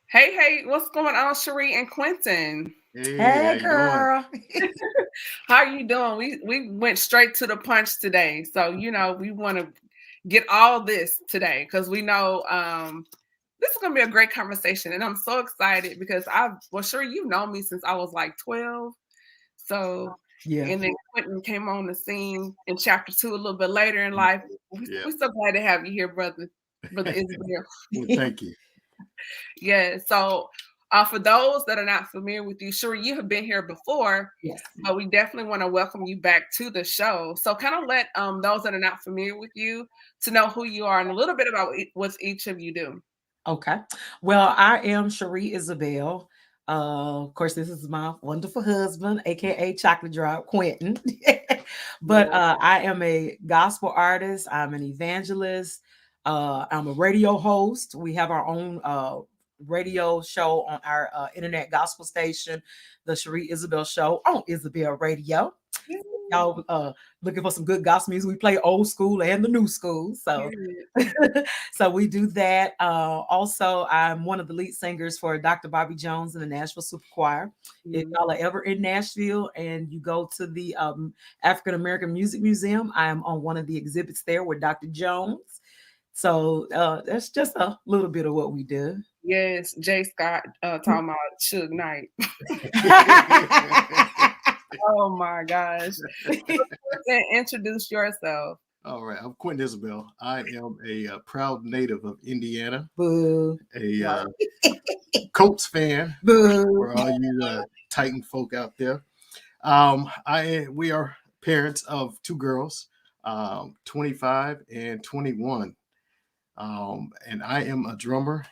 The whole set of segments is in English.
Hey, what's going on, Shree and Quentin? Hey, how Hey, you doing? girl. How are you doing? We went straight to the punch today, so we want to get all this today because we know this is gonna be a great conversation, and I'm so excited because sure you've known me since I was like 12, so. Yeah. And then Quentin came on the scene in chapter 2 a little bit later in life. Yeah. We're so glad to have you here, brother Isabel. Well, thank you. Yeah. So, for those that are not familiar with you, sure you have been here before, Yes. but we definitely want to welcome you back to the show. So, kind of let those that are not familiar with you to know who you are and a little bit about what each of you do. Okay. Well, I am Shree Isabell. Of course, this is my wonderful husband, aka Chocolate Drop Quentin. But Yeah. I am a gospel artist. I'm an evangelist. I'm a radio host. We have our own radio show on our internet gospel station, the Shree Isabel Show on Isabel Radio. Y'all looking for some good gospel music. We play old school and the new school. So Yeah. so we do that. Also, I'm one of the lead singers for Dr. Bobby Jones in the Nashville Super Choir. If Mhm. y'all are ever in Nashville and you go to the African American Music Museum, I am on one of the exhibits there with Dr. Jones. So that's just a little bit of what we do. Yes, Jay Scott talking about Suge Knight. Oh my gosh. Introduce yourself. All right, I'm Quentin Isabell. I am a proud native of Indiana, Boo, a Right. Colts fan boo. for all you Titan folk out there. We are parents of two girls, 25 and 21. And I am a drummer.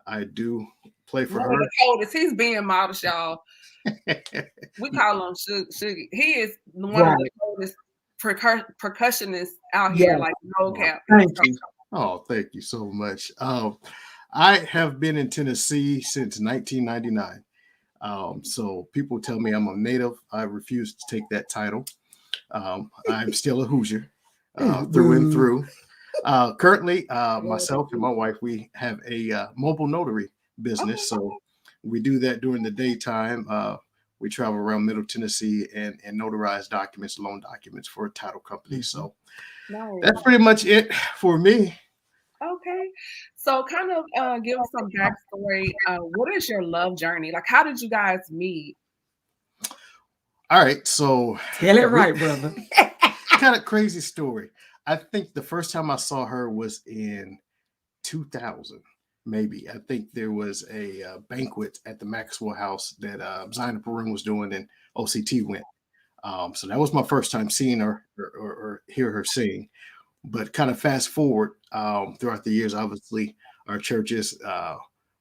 I do play for One of her. the coldest. He's being modest, y'all. We call him Sugar. He is one of the Right. coldest percussionists out here, Yeah. like no Oh, cap. Thank you. thank you so much. I have been in Tennessee since 1999. So people tell me I'm a native. I refuse to take that title. I'm still a Hoosier through and Boo. through. Currently, Yeah. myself and my wife, we have a mobile notary business. Okay. So we do that during the daytime. We travel around Middle Tennessee and notarize documents, loan documents for a title company. Mhm. So that's Nice. pretty much it for me. Okay. So kind of give us some backstory. What is your love journey? Like how did you guys meet? All right. So Tell it we right, brother. kind of crazy story. I think the first time I saw her was in 2000, maybe. I think there was a banquet at the Maxwell House that Zina Perun was doing, and OCT went. So that was my first time seeing her or hear her sing. But kind of fast forward throughout the years, obviously our churches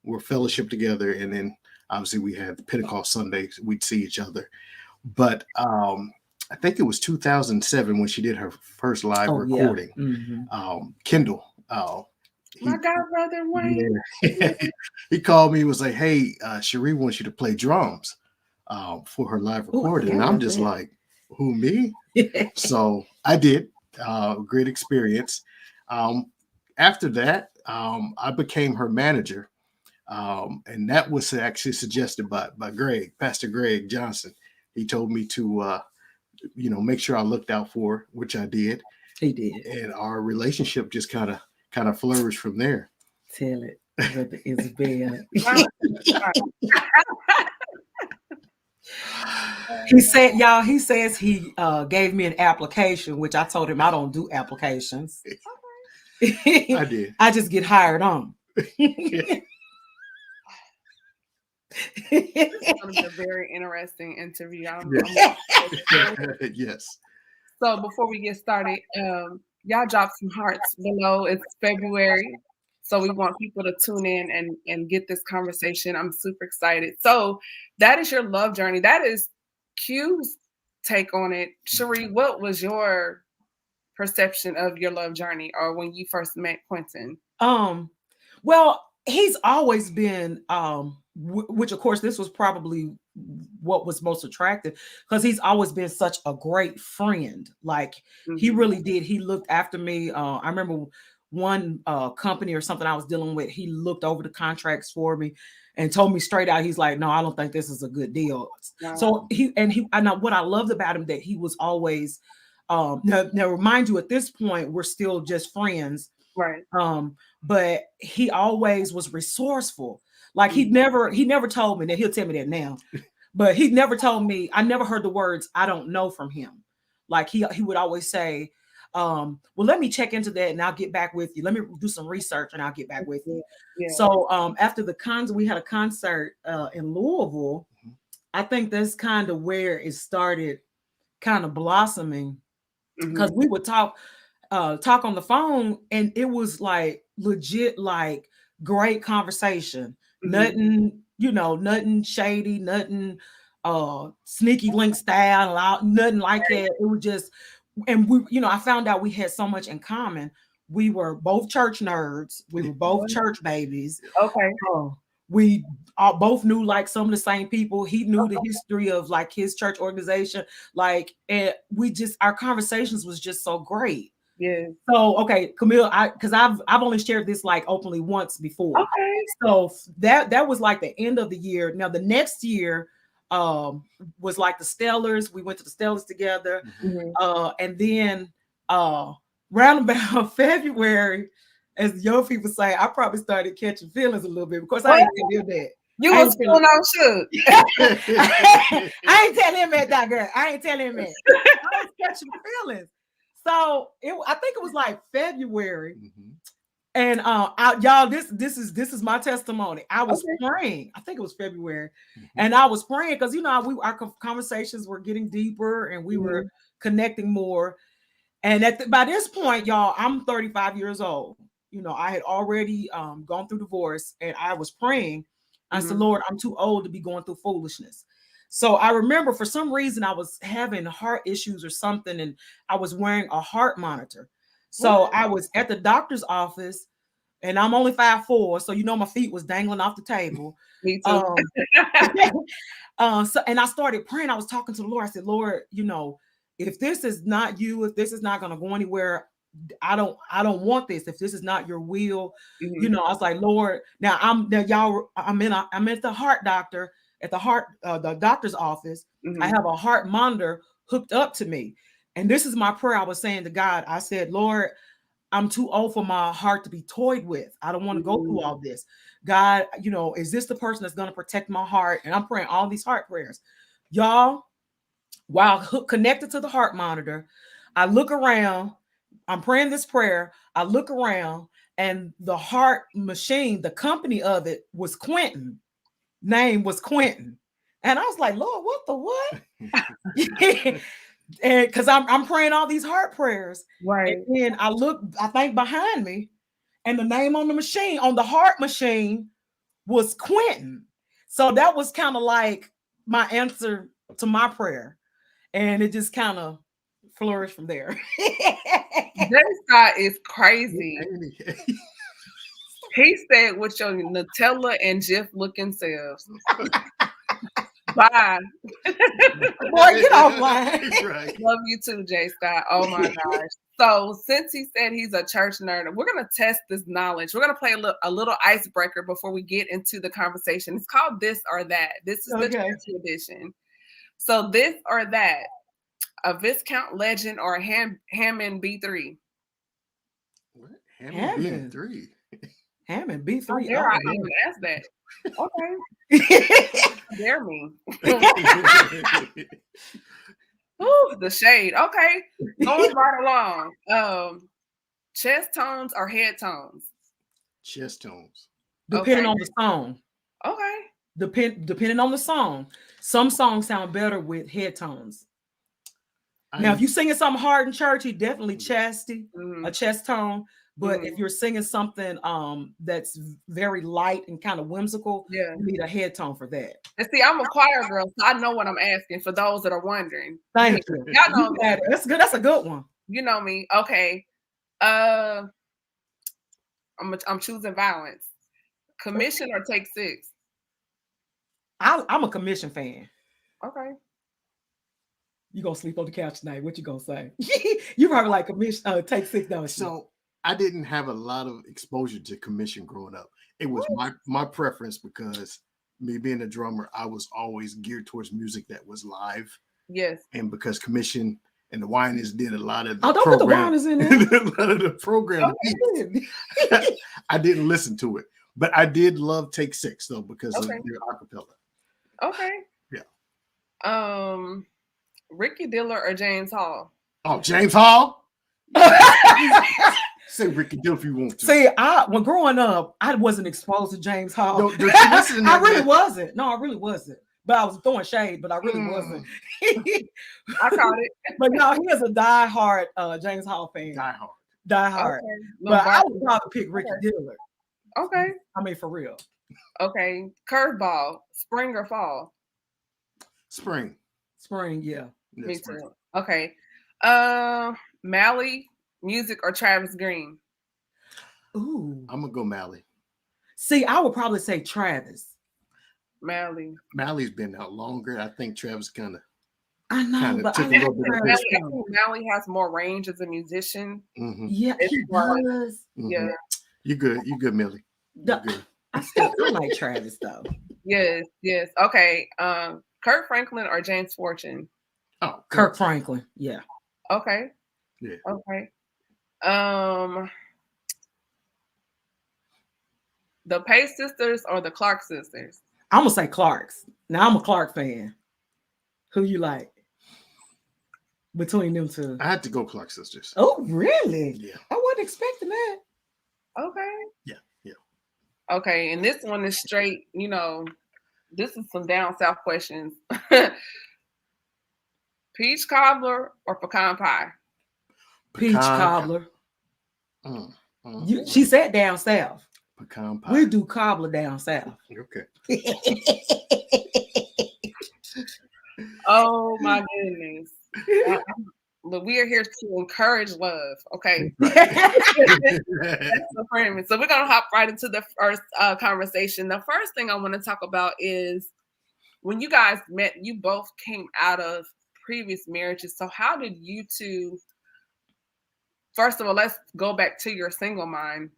were fellowship together, and then obviously we had the Pentecost Sundays. We'd see each other. But I think it was 2007 when she did her first live Oh yeah. recording. Hmm. Kendall, My he god brother Wayne. yeah. He called me, was like, "Hey, Cherie wants you to play drums for her live Oh, I recording." forgot And I'm about just that. like, "Who, me?" So I did. Great experience. Um, After that, I became her manager. And that was actually suggested by Greg, Pastor Greg Johnson. He told me to, make sure I looked out for her, which I did. He did. And our relationship just kind of flourished from there. Tell it, brother Isabel. Wow. He said, y'all, he says he gave me an application, which I told him I don't do applications. I did. I just get hired on. This is going to be a very interesting interview. Yes. So before we get started, y'all drop some hearts below. It's February, so we want people to tune in and get this conversation. I'm super excited. So that is your love journey. That is Q's take on it. Cherie, what was your perception of your love journey, or when you first met Quentin? um, well, he's always been which of course this was probably what was most attractive because he's always been such a great friend. Like he Mhm. really did. He looked after me. I remember one company or something I was dealing with, he looked over the contracts for me and told me straight out, he's like, no, I don't think this is a good deal. Wow. So what I loved about him, that he was always, now remind you, at this point, we're still just friends. Right. But he always was resourceful. Like he never told me that. He'll tell me that now, but he never told me. I never heard the words "I don't know" from him. Like he would always say, well, let me check into that and I'll get back with you. Let me do some research and I'll get back with you. Yeah. So after the concert, we had a concert in Louisville. I think that's kind of where it started kind of blossoming, because we would talk on the phone, and it was like legit, like great conversation. Nothing, nothing shady, nothing sneaky link style, nothing like that. It was just, and we, I found out we had so much in common. We were both church nerds. We were both church babies. Okay. We both knew like some of the same people. He knew the history of like his church organization. Like, and our conversations was just so great. Yeah. So, okay, Camille, because I've only shared this like openly once before. Okay. So that was like the end of the year. Now the next year was like the Stellars. We went to the Stellars together. And then round about February, as the young people say, I probably started catching feelings a little bit, because I ain't tell him that. You was feeling on shook. I ain't telling him that, girl. I ain't telling him that. I was catching feelings. So I think it was like February. And y'all, this is my testimony. I was praying. I think it was February, and I was praying because our conversations were getting deeper and we were connecting more. And by this point, y'all, I'm 35 years old. I had already gone through divorce, and I was praying. I said, Lord, I'm too old to be going through foolishness. So I remember for some reason I was having heart issues or something, and I was wearing a heart monitor. So I was at the doctor's office, and I'm only 5'4", so my feet was dangling off the table. Me too. And I started praying. I was talking to the Lord. I said, Lord, if this is not you, if this is not going to go anywhere, I don't want this. If this is not your will, I was like, Lord, I'm at the heart doctor, at the doctor's office. I have a heart monitor hooked up to me. And this is my prayer. I was saying to God, I said, Lord, I'm too old for my heart to be toyed with. I don't want to go through all this. God, is this the person that's going to protect my heart? And I'm praying all these heart prayers. Y'all, while connected to the heart monitor, I look around. I'm praying this prayer. I look around, and the heart machine, the company of it was Quentin. Name was Quentin. And I was like, Lord, what the what? And because I'm praying all these heart prayers. Right. And then I think behind me, and the name on the machine, on the heart machine, was Quentin. So that was kind of like my answer to my prayer. And it just kind of flourished from there. This guy is crazy. He said, with your Nutella and Jif looking selves. Bye. Boy, get offline. Right. Love you too, J. Scott. Oh my gosh. So since he said he's a church nerd, we're going to test this knowledge. We're going to play a little icebreaker before we get into the conversation. It's called This or That. This is the church edition. So this or that, a Viscount Legend or a Hammond B3? What? Hammond B3? Hammond B3. Dare I even ask that? Okay. Dare me. Ooh, the shade. Okay. Going right along. Chest tones or head tones? Chest tones. Depending on the song. Okay. Depending on the song. Some songs sound better with head tones. Now, if you're singing something hard in church, he definitely a chest tone. But if you're singing something that's very light and kind of whimsical, you need a head tone for that. And see, I'm a choir girl, so I know what I'm asking for those that are wondering. Thank you. Y'all know that. That's good. That's a good one. You know me. Okay. I'm choosing violence. Commission or Take Six? I'm a Commission fan. Okay. You gonna sleep on the couch tonight? What you gonna say? You probably like Commission Take Six, don't you? So I didn't have a lot of exposure to commission growing up. It was my preference because me being a drummer, I was always geared towards music that was live. Yes. And because commission and the Winans did a lot of the don't put the Winans in there. a lot of the program. Okay. I didn't listen to it, but I did love Take Six though because of their acapella. Okay. Yeah. Ricky Diller or James Hall? Oh, James Hall. Say Ricky Diller if you want to. See, when growing up, I wasn't exposed to James Hall. No, I really wasn't. No, I really wasn't. But I was throwing shade, but I really wasn't. I caught it. But no, he is a diehard James Hall fan. Diehard. Okay. But I would probably pick Ricky Diller. Okay. I mean, for real. Okay. Curveball, spring or fall? Spring. Spring, yeah. Me too. Okay. Mally music or Travis Green? Ooh. I'm gonna go Mally. See, I would probably say Travis. Mally's been out longer. I think Travis kind of. I know, but I think Mally has more range as a musician. Mm-hmm. Yeah, he does. Mm-hmm. Yeah, you good, Millie. Good. I still like Travis though. Yes. Okay, Kirk Franklin or James Fortune? Oh, Kirk Franklin. Yeah. Okay. Yeah. Okay. The Pace sisters or the Clark sisters? I'm gonna say Clark's. Now I'm a Clark fan. Who you like between them two? I had to go Clark sisters. Oh, really? Yeah. I wasn't expecting that. Okay. Yeah. Okay, and this one is straight. This is some down south questions. Peach cobbler or pecan pie? Peach cobbler. She said down south. Pecan pie. We do cobbler down south. Okay. Oh my goodness. But we are here to encourage love. Okay. Right. That's the premise. So we're gonna hop right into the first conversation. The first thing I want to talk about is when you guys met, you both came out of previous marriages. So how did you two, first of all, let's go back to your single mind.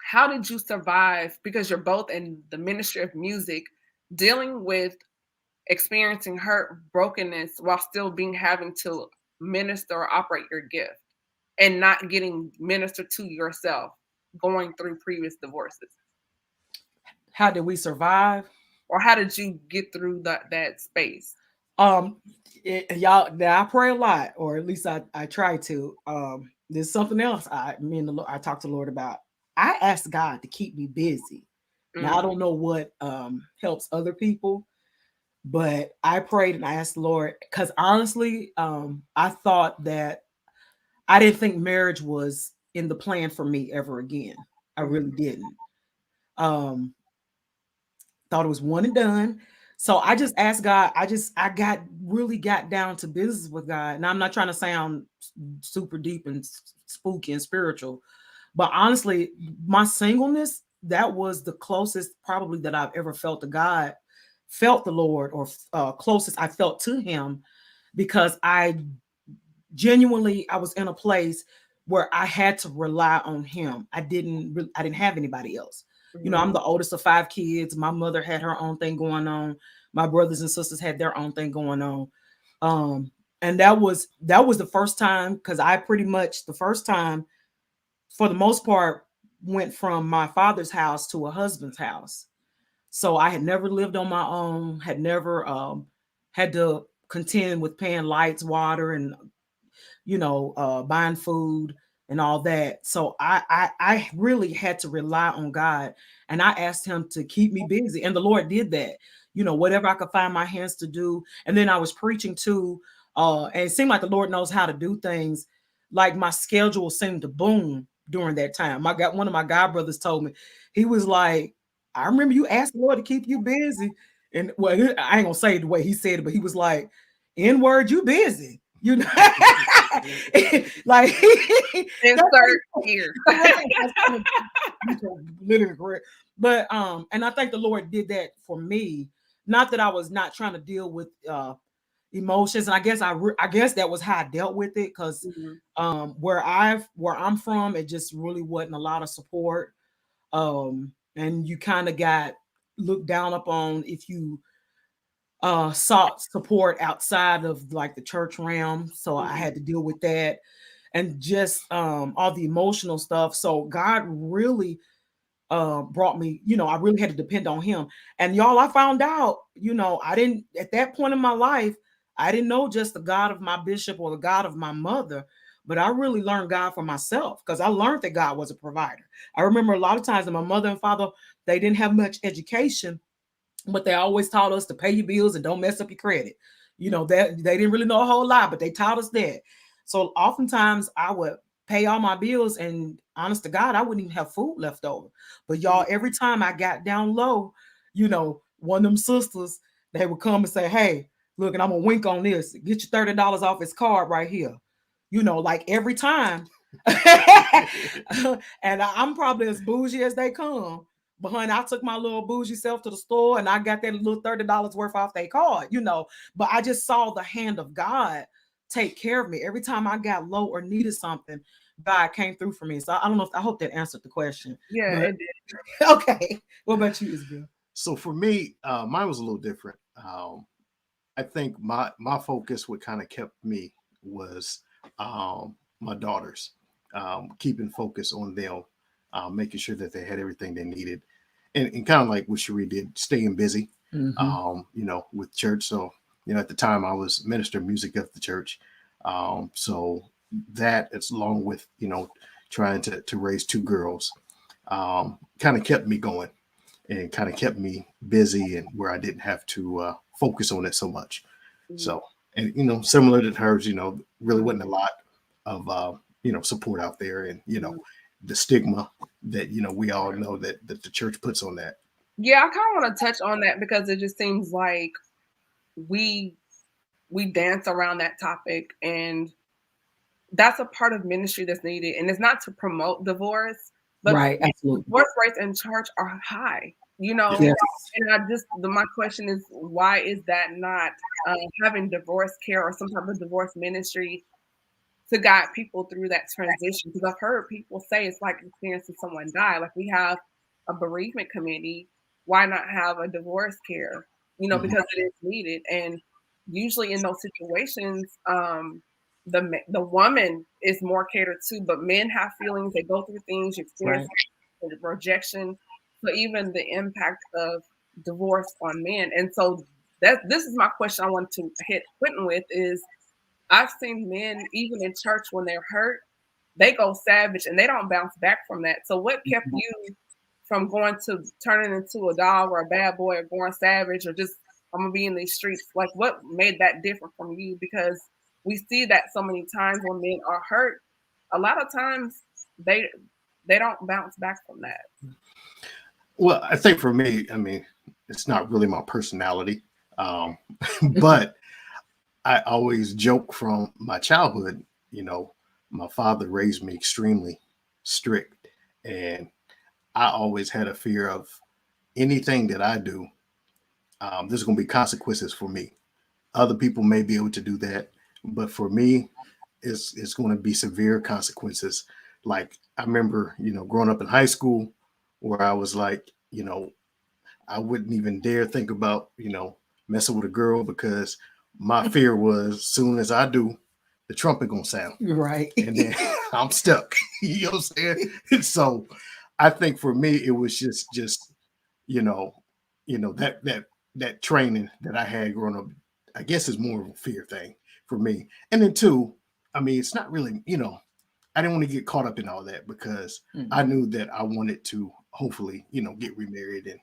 How did you survive? Because you're both in the ministry of music, dealing with experiencing hurt, brokenness, while still having to minister or operate your gift and not getting ministered to yourself, going through previous divorces. How did we survive? Or how did you get through that space? Y'all, now I pray a lot, or at least I try to. There's something else I talked to the Lord about. I asked God to keep me busy. Now I don't know what helps other people, but I prayed and I asked the Lord, because honestly, I thought that I didn't think marriage was in the plan for me ever again. I really didn't. Thought it was one and done. So I just asked God. I really got down to business with God. And I'm not trying to sound super deep and spooky and spiritual, but honestly, my singleness, that was the closest probably that I've ever felt to God, felt the Lord, or closest I felt to him, because I was in a place where I had to rely on him. I didn't have anybody else. Mm-hmm. I'm the oldest of 5 kids. My mother had her own thing going on. My brothers and sisters had their own thing going on. And that was the first time, because I pretty much the first time, for the most part, went from my father's house to a husband's house. So I had never lived on my own, had never had to contend with paying lights, water, and buying food and all that. So I really had to rely on God, and I asked him to keep me busy, and the Lord did that. Whatever I could find my hands to do. And then I was preaching too, and it seemed like the Lord knows how to do things. Like my schedule seemed to boom during that time. One of my god brothers told me, he was like, I remember you asked the Lord to keep you busy. And well, I ain't gonna say it the way he said it, but he was like, in word, you busy. Like insert here. Literally correct. But and I think the Lord did that for me. Not that I was not trying to deal with emotions. And I guess that was how I dealt with it, because where I'm from, it just really wasn't a lot of support. And you kind of got looked down upon if you sought support outside of like the church realm. So I had to deal with that, and just all the emotional stuff. So God really brought me, I really had to depend on him. And y'all, I found out, I didn't, at that point in my life, I didn't know just the God of my bishop or the God of my mother, but I really learned God for myself, because I learned that God was a provider. I remember a lot of times that my mother and father, they didn't have much education, but they always taught us to pay your bills and don't mess up your credit. That they didn't really know a whole lot, but they taught us that. So oftentimes I would pay all my bills, and honest to God, I wouldn't even have food left over. But y'all, every time I got down low, one of them sisters, they would come and say, "Hey, look, and I'm gonna wink on this. Get your $30 off his card right here." Like every time. And I'm probably as bougie as they come. But honey, I took my little bougie self to the store and I got that little $30 worth off their card, But I just saw the hand of God take care of me. Every time I got low or needed something, God came through for me. So I don't know, I hope that answered the question. Yeah, but, it did. Okay. What about you, Isabell? So for me, mine was a little different. I think my focus, what kind of kept me, was my daughters, keeping focus on them, making sure that they had everything they needed, and kind of like what Shree did, staying busy, with church. So, at the time I was minister of music at the church. So that, it's along with, trying to raise two girls, kind of kept me going and kind of kept me busy, and where I didn't have to focus on it so much. So, and, similar to hers, really wasn't a lot of, support out there, and, the stigma that, we all know that the church puts on that. Yeah, I kind of want to touch on that, because it just seems like we dance around that topic, and that's a part of ministry that's needed. And it's not to promote divorce, but right, absolutely. Divorce rates in church are high, Yes. And my question is, why is that not having divorce care or some type of divorce ministry to guide people through that transition? Because I've heard people say it's like experiencing someone die. Like, we have a bereavement committee. Why not have a divorce care? Because it is needed. And usually in those situations, the woman is more catered to, but men have feelings. They go through things. You experience rejection. So even the impact of divorce on men. And so this is my question I want to hit Quentin with is, I've seen men, even in church, when they're hurt, they go savage and they don't bounce back from that. So what kept you from turning into a dog or a bad boy, or going savage, or just, I'm going to be in these streets? Like, what made that different from you? Because we see that so many times when men are hurt, a lot of times they don't bounce back from that. Well, I think for me, it's not really my personality, but I always joke from my childhood. My father raised me extremely strict, and I always had a fear of anything that I do. There's going to be consequences for me. Other people may be able to do that, but for me, it's going to be severe consequences. Like, I remember, growing up in high school, where I was like, I wouldn't even dare think about, messing with a girl, because my fear was, soon as I do, the trumpet gonna sound. Right. And then I'm stuck. You know what I'm saying? So I think for me, it was just that training that I had growing up, I guess, is more of a fear thing for me. And then two, it's not really, I didn't want to get caught up in all that, because I knew that I wanted to hopefully, get remarried. And,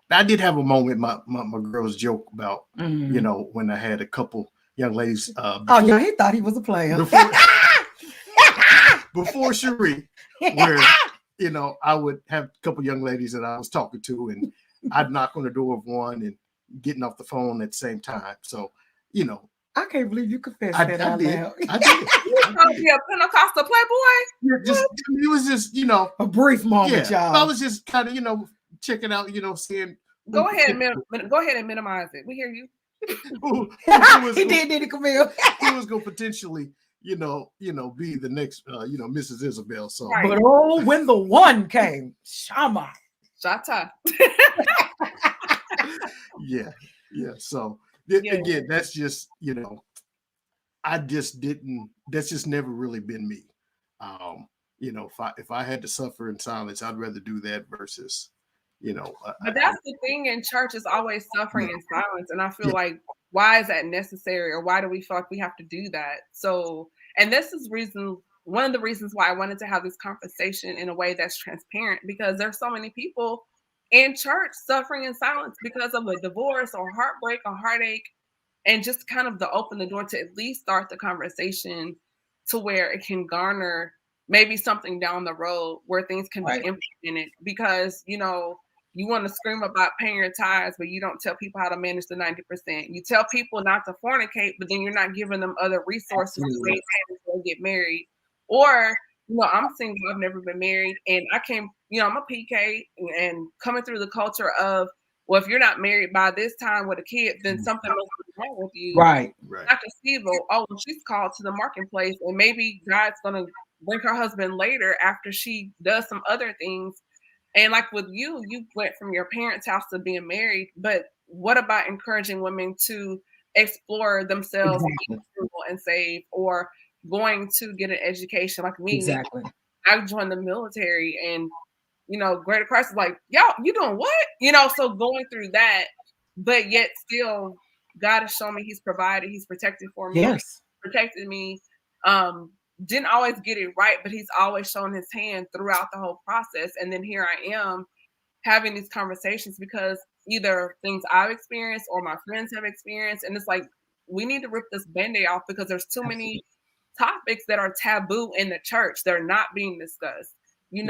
I did have a moment, my girls joke about, when I had a couple young ladies. He thought he was a player. Before Shree, where, I would have a couple young ladies that I was talking to, and I'd knock on the door of one and getting off the phone at the same time. So, I can't believe you confessed that out loud. I did. You supposed to be a Pentecostal playboy? It was just, a brief moment, y'all. I was just kind of, checking out, seeing. Go ahead and minimize it. We hear you. who was He did it, Camille. who was going to potentially, be the next, Mrs. Isabel. So, Right. But oh, when the one came, Shama. Shata. yeah. So Yeah. again, that's just, I just didn't. That's just never really been me. If I had to suffer in silence, I'd rather do that versus, But that's the thing in church is always suffering Yeah. in silence. And I feel Yeah. like, why is that necessary? Or why do we feel like we have to do that? So, and this is one of the reasons why I wanted to have this conversation in a way that's transparent, because there's so many people in church suffering in silence because of a divorce or heartbreak or heartache. And just kind of to open the door to at least start the conversation to where it can garner maybe something down the road where things can Right. be implemented. Because you want to scream about paying your tithes, but you don't tell people how to manage the 90%. You tell people not to fornicate, but then you're not giving them other resources to Absolutely. maintain until they get married. Or I'm single, I've never been married, and I came, I'm a PK, and coming through the culture of, well, if you're not married by this time with a kid, then something must be wrong with you. Right. Not to see, well, she's called to the marketplace, and maybe God's gonna bring her husband later after she does some other things. And like with you went from your parents' house to being married, but what about encouraging women to explore themselves and save, or going to get an education like me? Exactly. I joined the military, and Greater Christ is like, y'all, you doing what? So going through that, but yet still, God has shown me He's provided, He's protected for me, Yes. protected me. Didn't always get it right, but He's always shown His hand throughout the whole process. And then here I am having these conversations because either things I've experienced or my friends have experienced, and it's like we need to rip this Band-Aid off because there's too many topics that are taboo in the church. They're not being discussed. And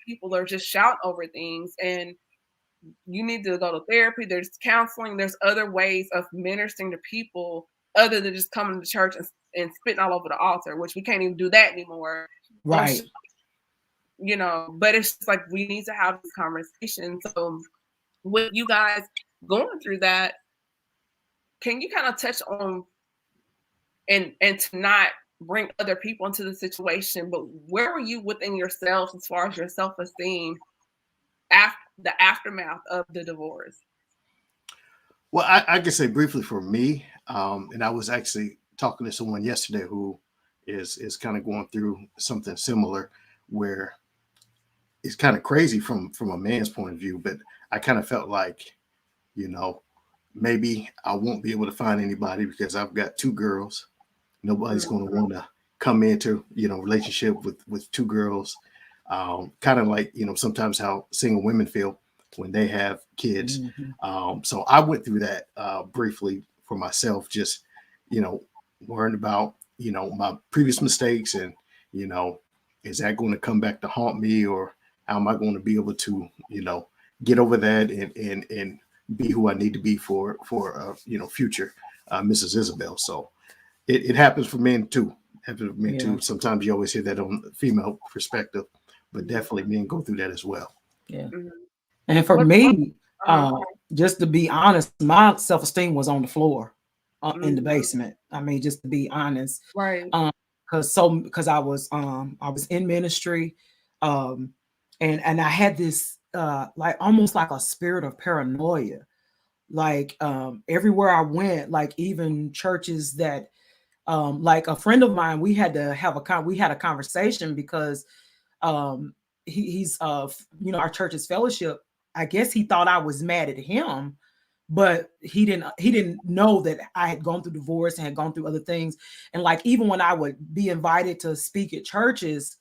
people are just shouting over things, and you need to go to therapy. There's counseling. There's other ways of ministering to people other than just coming to church and spitting all over the altar, which we can't even do that anymore. Right. But it's just like we need to have this conversation. So with you guys going through that, can you kind of touch on and to not bring other people into the situation, but where were you within yourself as far as your self-esteem after the aftermath of the divorce? Well, I can say briefly for me, and I was actually talking to someone yesterday who is kind of going through something similar, where it's kind of crazy from a man's point of view, but I kind of felt like, maybe I won't be able to find anybody because I've got two girls. Nobody's going to want to come into, relationship with two girls. Kind of like, sometimes how single women feel when they have kids. So I went through that briefly for myself, just, worrying about, my previous mistakes and, is that going to come back to haunt me, or how am I going to be able to, get over that and be who I need to be for future Mrs. Isabell. So it happens for men too. Too. Sometimes you always hear that on the female perspective, but definitely men go through that as well. Yeah. And for me, just to be honest, my self-esteem was on the floor in the basement. I mean, just to be honest. Right. Because I was in ministry, and I had this like almost like a spirit of paranoia. Like everywhere I went, like even churches that like a friend of mine, we had a conversation because he's our church's fellowship. I guess he thought I was mad at him, but he didn't know that I had gone through divorce and had gone through other things. And like even when I would be invited to speak at churches,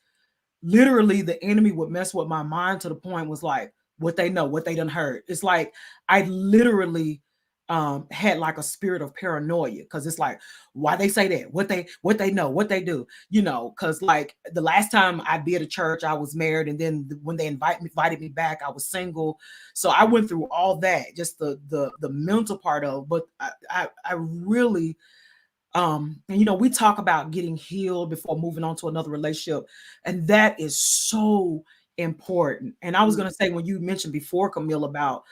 literally the enemy would mess with my mind to the point was like what they know, what they done heard. It's like I literally had like a spirit of paranoia, because it's like, why they say that, what they know, what they do, because like the last time I'd be at a church, I was married, and then when they invited me back, I was single. So I went through all that, just the mental part of, but I really and we talk about getting healed before moving on to another relationship, and that is so important. And I was going to say, when you mentioned before, Camille, about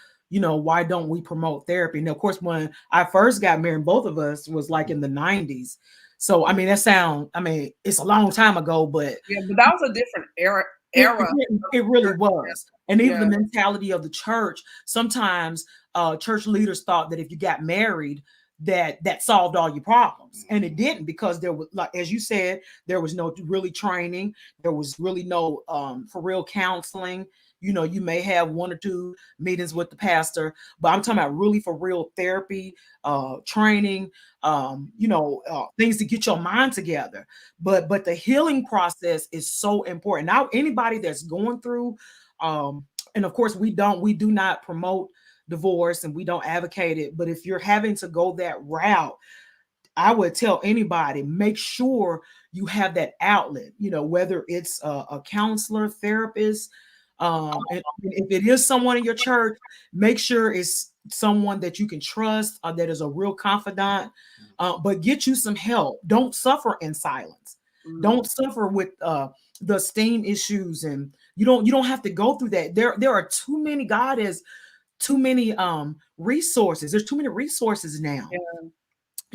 why don't we promote therapy? And of course, when I first got married, both of us was like in the 90s. So I mean, it's a long time ago, but Yeah, but that was a different era. it really was. And even Yeah. the mentality of the church, sometimes church leaders thought that if you got married, that solved all your problems. And it didn't, because there was, like as you said, there was no really training. There was really no for real counseling. You may have one or two meetings with the pastor, but I'm talking about really for real therapy, training, things to get your mind together. But the healing process is so important. Now, anybody that's going through, and of course we do not promote divorce and we don't advocate it, but if you're having to go that route, I would tell anybody, make sure you have that outlet, whether it's a counselor, therapist, and if it is someone in your church, make sure it's someone that you can trust, that is a real confidant, but get you some help. Don't suffer in silence. Don't suffer with the esteem issues, and you don't have to go through that. There are too many. God has too many resources. There's too many resources now. Yeah.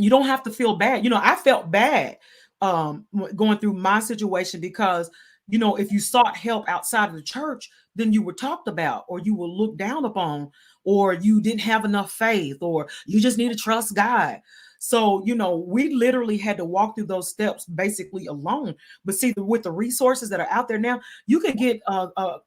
You don't have to feel bad. I felt bad going through my situation, because if you sought help outside of the church, then you were talked about, or you were looked down upon, or you didn't have enough faith, or you just need to trust God. So we literally had to walk through those steps basically alone. But see, with the resources that are out there now, you can get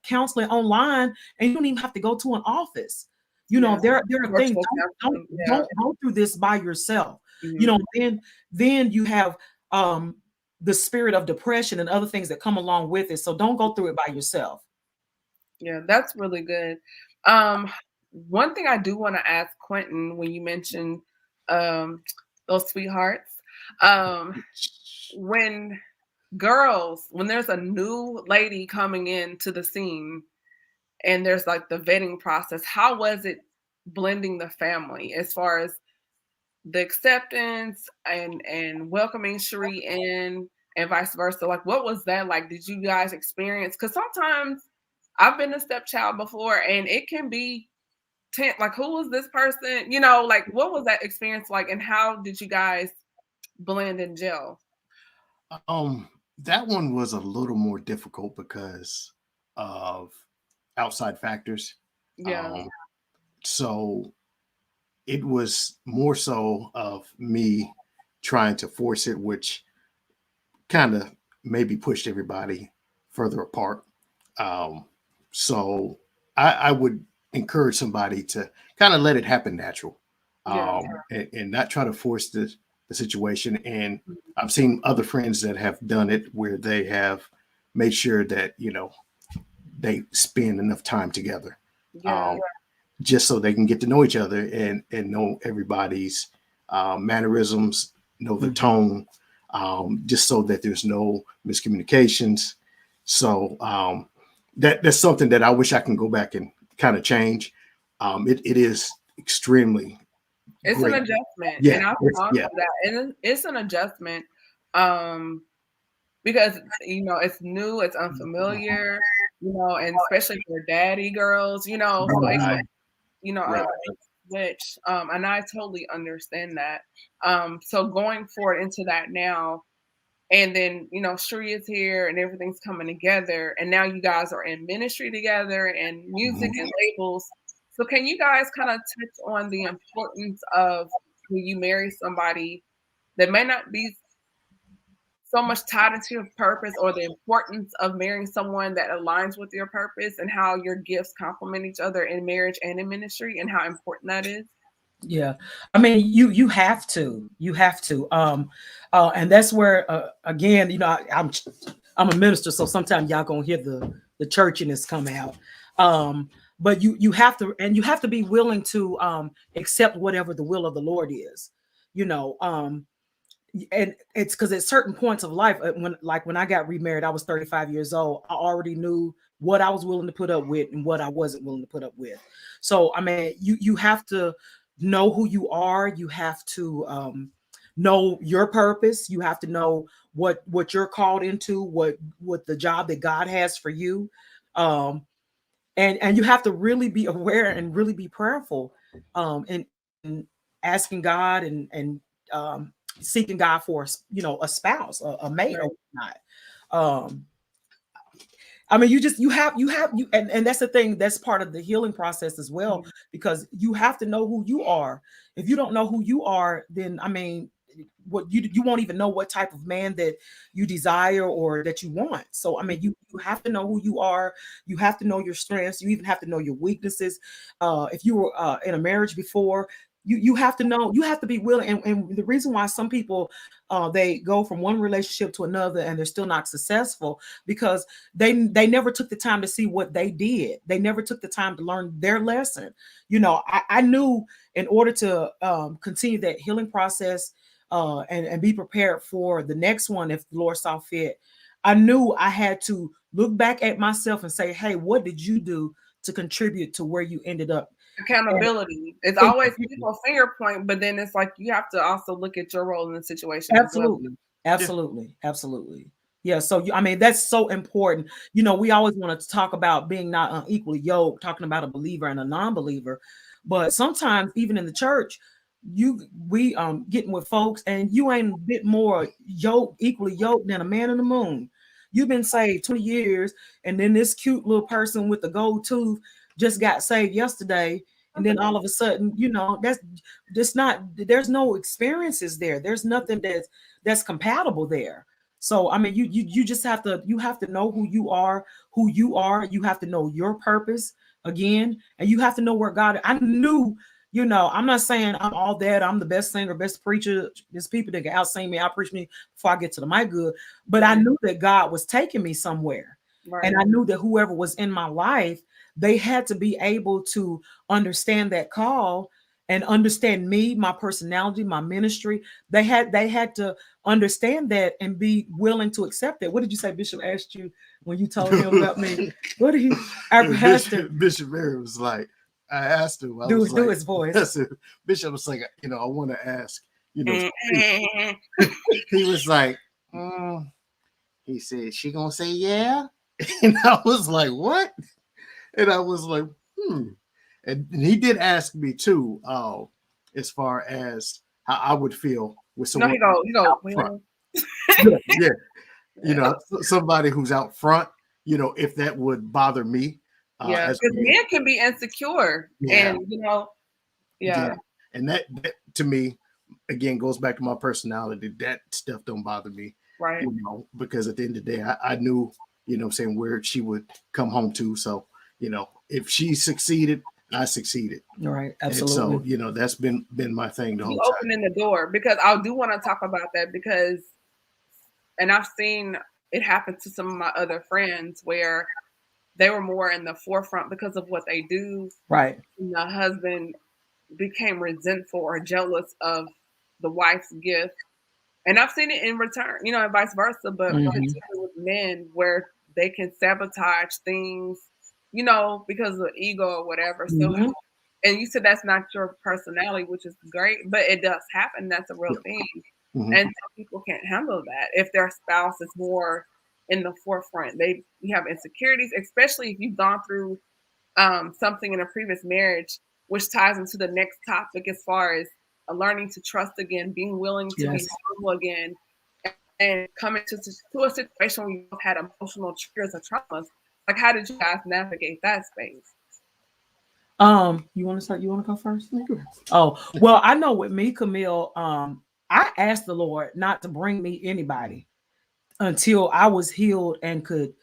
counseling online, and you don't even have to go to an office. Yeah. There are things. Virtual counseling, yeah. Don't go through this by yourself. Mhm. Then you have the spirit of depression and other things that come along with it. So don't go through it by yourself. Yeah, that's really good. One thing I do want to ask Quentin, when you mentioned um, those sweethearts, um, when when there's a new lady coming into the scene and there's like the vetting process, how was it blending the family as far as the acceptance and welcoming Shree in and vice versa? Like, what was that like? Did you guys experience? Because sometimes I've been a stepchild before, and it can be tense. Like, who was this person? Like, what was that experience like, and how did you guys blend and gel? That one was a little more difficult because of outside factors. Yeah, Um, so it was more so of me trying to force it, which kind of maybe pushed everybody further apart. Um, so I would encourage somebody to kind of let it happen natural, yeah, and not try to force the situation. And I've seen other friends that have done it where they have made sure that they spend enough time together, yeah, just so they can get to know each other and know everybody's mannerisms, know the tone, just so that there's no miscommunications. So that's something that I wish I can go back and kind of change. It is extremely it's an great. adjustment, and Yeah, I've gone yeah. through that, and it's an adjustment. Because it's new, it's unfamiliar, and especially for daddy girls, so it Right, can, right. a big switch. And I totally understand that. So going forward into that now, and then Shree is here and everything's coming together, and now you guys are in ministry together and music Mhm. and labels. So can you guys kind of touch on the importance of when you marry somebody that may not be so much tied into your purpose, or the importance of marrying someone that aligns with your purpose, and how your gifts complement each other in marriage and in ministry, and how important that is? Yeah, I mean, you have to, and that's where again, I'm a minister, so sometimes y'all gonna hear the churchiness come out. But you have to, and you have to be willing to accept whatever the will of the Lord is. You know, and it's because at certain points of life, when I got remarried, I was 35 years old. I already knew what I was willing to put up with and what I wasn't willing to put up with. So I mean, you have to know who you are. You have to know your purpose. You have to know what you're called into, what the job that God has for you. Um, And you have to really be aware and really be prayerful, in asking God and seeking God for, a spouse, a mate or Right. whatnot. Um, I mean, you, and that's the thing. That's part of the healing process as well, Mhm. because you have to know who you are. If you don't know who you are, then I mean, what you won't even know what type of man that you desire or that you want. So I mean, you have to know who you are. You have to know your strengths. You even have to know your weaknesses. If you were in a marriage before, you have to know. You have to be willing. And the reason why some people they go from one relationship to another and they're still not successful, because they never took the time to see what they did. They never took the time to learn their lesson. I knew, in order to continue that healing process, and be prepared for the next one if the Lord saw fit, I knew I had to look back at myself and say, hey, what did you do to contribute to where you ended up? And Accountability. It's it- always people finger point, but then it's like you have to also look at your role in the situation as well. Absolutely. Absolutely. Absolutely. Yeah. So, I mean, that's so important. We always want to talk about being not unequally yoked, talking about a believer and a non believer. But sometimes, even in the church, we getting with folks and you ain't a bit more equally yoked than a man in the moon. You've been saved 20 years, and then this cute little person with the gold tooth just got saved yesterday. And then all of a sudden, that's just not, there's no experiences there. There's nothing that's compatible there. So I mean, you just have to know who you are. You have to know your purpose again, and you have to know where God. I knew, I'm not saying I'm all that. I'm the best singer, best preacher. There's people that can out sing me, out preach me before I get to the mic good. But I Right. knew that God was taking me somewhere, and Right. I knew that whoever was in my life, they had to be able to understand that call and understand me, my personality, my ministry. They had to understand that and be willing to accept it. What did you say Bishop asked you when you told him about me? What did he, our pastor, Bishop Mary was like, I asked him, I do was do like, his voice? I said, Bishop was like, I want to ask, Mhm. he was like, mm. He said, she gonna say yeah? And I was like, what? And I was like, hmm. And he did ask me too, as far as how I would feel with No, someone he go, out front. well, Yeah, yeah. Somebody who's out front, if that would bother me, yeah, as because being, men can be insecure, yeah, and yeah. yeah, And that to me, again, goes back to my personality. That stuff don't bother me, right. because at the end of the day, I knew, what I'm saying, where she would come home to. So, if she succeeded, I succeeded. All right, And so, absolutely. that's been my thing the You whole time. opening the door because I do want to talk about that because, and I've seen it happen to some of my other friends where they were more in the forefront because of what they do. Right. And the husband became resentful or jealous of the wife's gift. And I've seen it in return, and vice versa, but Mhm. particularly with men where they can sabotage things, because of ego or whatever. So, Mhm. and you said that's not your personality, which is great, but it does happen. That's a real Yeah. thing. Hmm. And some people can't handle that if their spouse is more in the forefront. You have insecurities, especially if you've gone through something in a previous marriage, which ties into the next topic as far as learning to trust again, being willing to be Yes. vulnerable again, and coming to a situation where you both had emotional triggers or traumas. Like, how did you guys navigate that space? You want to start? You want to go first? Oh, well, I know with me, Camille, I asked the Lord not to bring me anybody until I was healed and could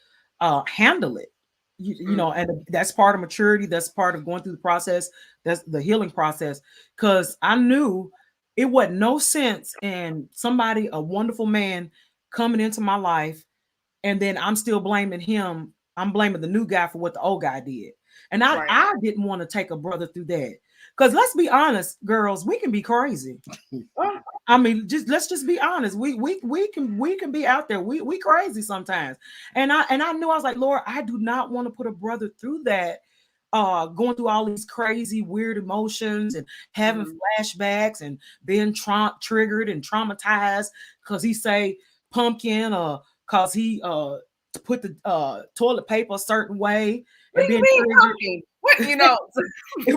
handle it. Mm, And that's part of maturity. That's part of going through the process. That's the healing process. Because I knew it wasn't no sense in somebody, a wonderful man, coming into my life, and then I'm still blaming him. I'm blaming the new guy for what the old guy did. And I, right. I didn't want to take a brother through that. Because let's be honest, girls, we can be crazy. Oh, I mean, let's just be honest. We can be out there. We crazy sometimes. And I knew, I was like, Lord, I do not want to put a brother through that, going through all these crazy weird emotions and having mm, flashbacks and being triggered and traumatized because he say pumpkin, or cause he put the toilet paper a certain way. What and do you being mean triggered. talking? What, you know,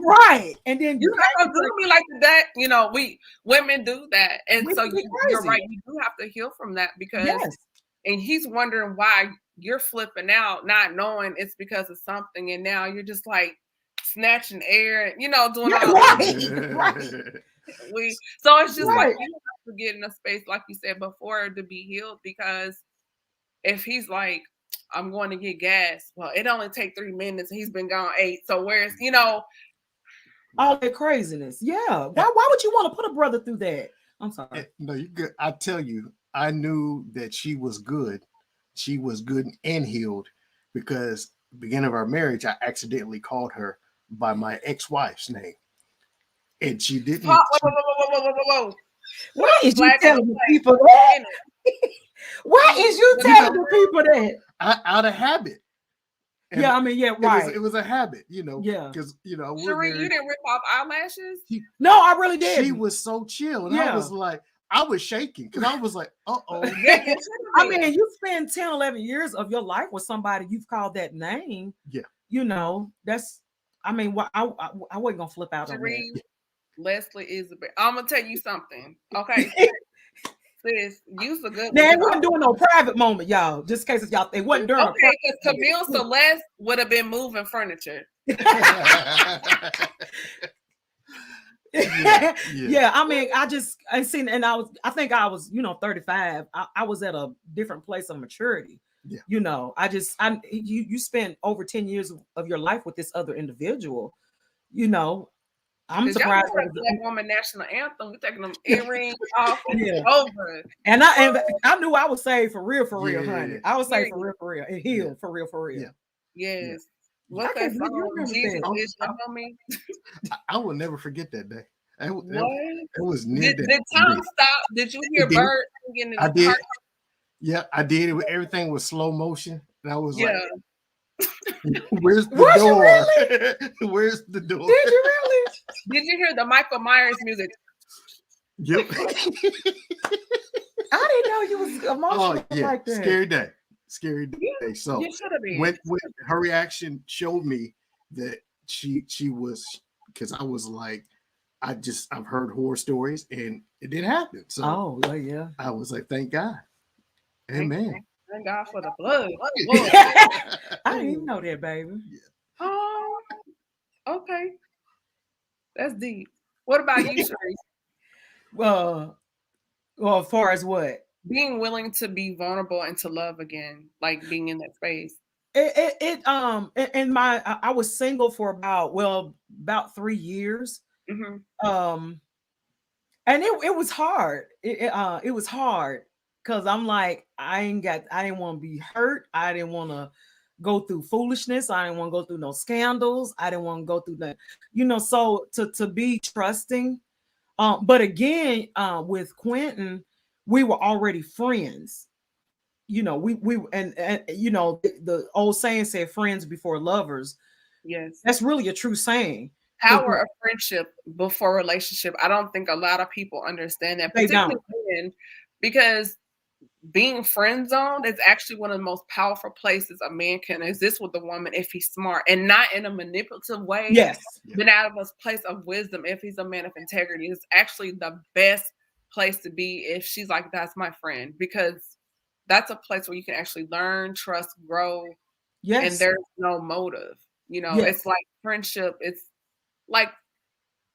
right. And then you're not gonna do me like that. You know, we women do that. And so women be you're crazy. right, you do have to heal from that because Yes. and he's wondering why you're flipping out, not knowing it's because of something, and now you're just like snatching air, you know, doing all Right. so it's just like Right. you have to get in a space, like you said before, to be healed because if he's like, I'm going to get gas, well, it only take 3 minutes and he's been gone 8. So where's, you know, All that craziness. Yeah. Why would you want to put a brother through that? I'm sorry. No, you good. I tell you, I knew that she was good. She was good and healed because beginning of our marriage, I accidentally called her by my ex-wife's name, and she didn't. whoa. Why is you Flag on telling the the play. people that? Why is you telling the people that? Out of habit. And Yeah, I mean, yeah, right. It was a habit, you know. Yeah. Because we're Sheree, married. you didn't rip off eyelashes? No, I really did. She was so chill, and Yeah. I was like, I was shaking because I was like, uh-oh. Yeah, I mean, you spend 10, 11 years of your life with somebody you've called that name. Yeah. You know, that's, I mean, I wasn't going to flip out on Sheree, that. Leslie Isabell. I'm going to tell you something. Okay. Sis, you's a good Now, one. it wasn't doing no private moment, y'all. Just in case y'all, it wasn't during a Okay, because Camille Celeste would have been moving furniture. Yeah, I mean, I think I was, 35. I was at a different place of maturity. Yeah. You spend over 10 years of your life with this other individual, I'm surprised. Y'all the Black Woman National Anthem. We're taking them earrings off and over. And I knew I was saved for real, honey. Yeah. I was saved for real, and healed for real. Yeah. Yes. Yeah. What's that song? Jesus is your homie. I will never forget that day. It was near Did time stop? Did you hear birds singing in the did. park? Yeah, I did. Everything was slow motion. And I was like, where's the door? Really? Where's the door? Did you really? Did you hear the Michael Myers music? Yep. I didn't know you was emotional like that. Scary day. So you should have been. When her reaction showed me that she was, because I was like, I've heard horror stories and it didn't happen. So yeah. I was like, thank God. Amen. Thank God for the blood. I didn't even know that, baby. Yeah. Oh, okay. That's deep. What about you, Sheree? Well, as far as what? Being willing to be vulnerable and to love again, like being in that space. I was single for about 3 years. Mm-hmm. And it was hard. It was hard because I'm like, I didn't want to be hurt. I didn't want to go through foolishness. I didn't want to go through no scandals. I didn't want to go through that, so to be trusting. But again, with Quentin, we were already friends. We and the old saying said friends before lovers. Yes. That's really a true saying. Power of friendship before relationship. I don't think a lot of people understand that. They don't. Because being friend zoned is actually one of the most powerful places a man can exist with a woman if he's smart and not in a manipulative way. Yes. But out of a place of wisdom, if he's a man of integrity, it's actually the best place to be if she's like, that's my friend, because that's a place where you can actually learn, trust, grow. Yes. And there's no motive. It's like friendship. It's like